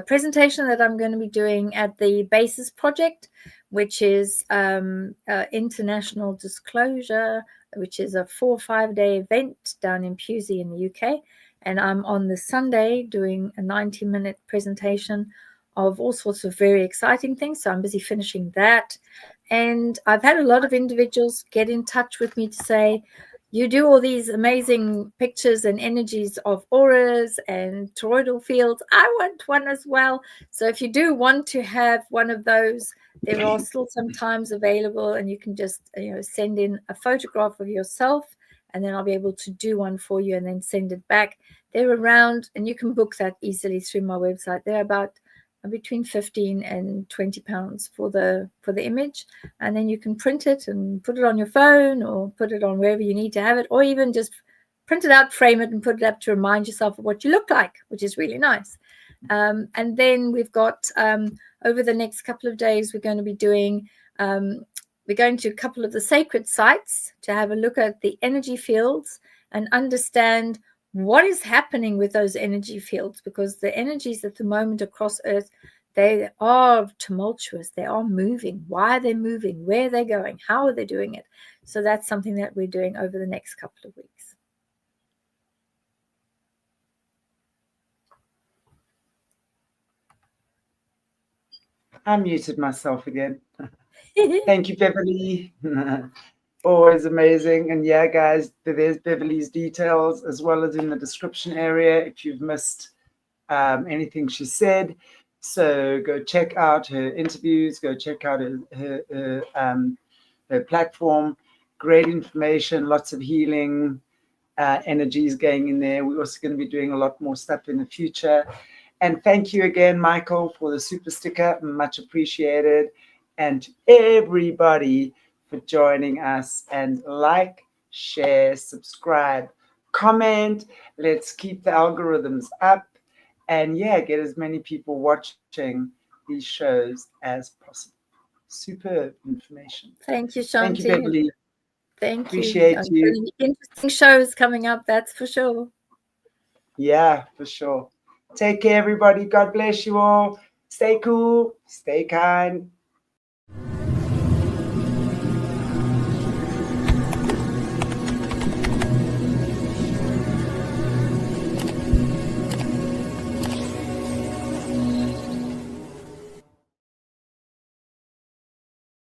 presentation that I'm going to be doing at the Basis Project, which is International Disclosure, which is a 4 or 5 day event down in Pewsey in the UK. And I'm on the Sunday doing a 90-minute presentation of all sorts of very exciting things. So I'm busy finishing that. And I've had a lot of individuals get in touch with me to say, you do all these amazing pictures and energies of auras and toroidal fields. I want one as well. So if you do want to have one of those, there are still some times available, and you can just send in a photograph of yourself, and then I'll be able to do one for you and then send it back. They're around, and you can book that easily through my website. They're about between 15 and 20 pounds for the image, and then you can print it and put it on your phone or put it on wherever you need to have it, or even just print it out, frame it, and put it up to remind yourself of what you look like, which is really nice. And then we've got over the next couple of days, we're going to be doing we're going to a couple of the sacred sites to have a look at the energy fields and understand what is happening with those energy fields, because the energies at the moment across Earth, They are tumultuous. They are moving. Why are they moving? Where are they going? How are they doing it? So that's something that we're doing over the next couple of weeks. I muted myself again. Thank you, Beverli. Always amazing. And yeah, guys, there's Beverli's details as well as in the description area if you've missed anything she said. So go check out her interviews, go check out her platform. Great information, lots of healing energies going in there. We're also going to be doing a lot more stuff in the future. And thank you again, Michael, for the super sticker. Much appreciated. And to everybody for joining us. And like, share, subscribe, comment. Let's keep the algorithms up. And yeah, get as many people watching these shows as possible. Superb information. Thank you, Chanti. Thank you, Beverli. Thank Appreciate you. Interesting shows coming up, that's for sure. Yeah, for sure. Take care, everybody. God bless you all. Stay cool. Stay kind.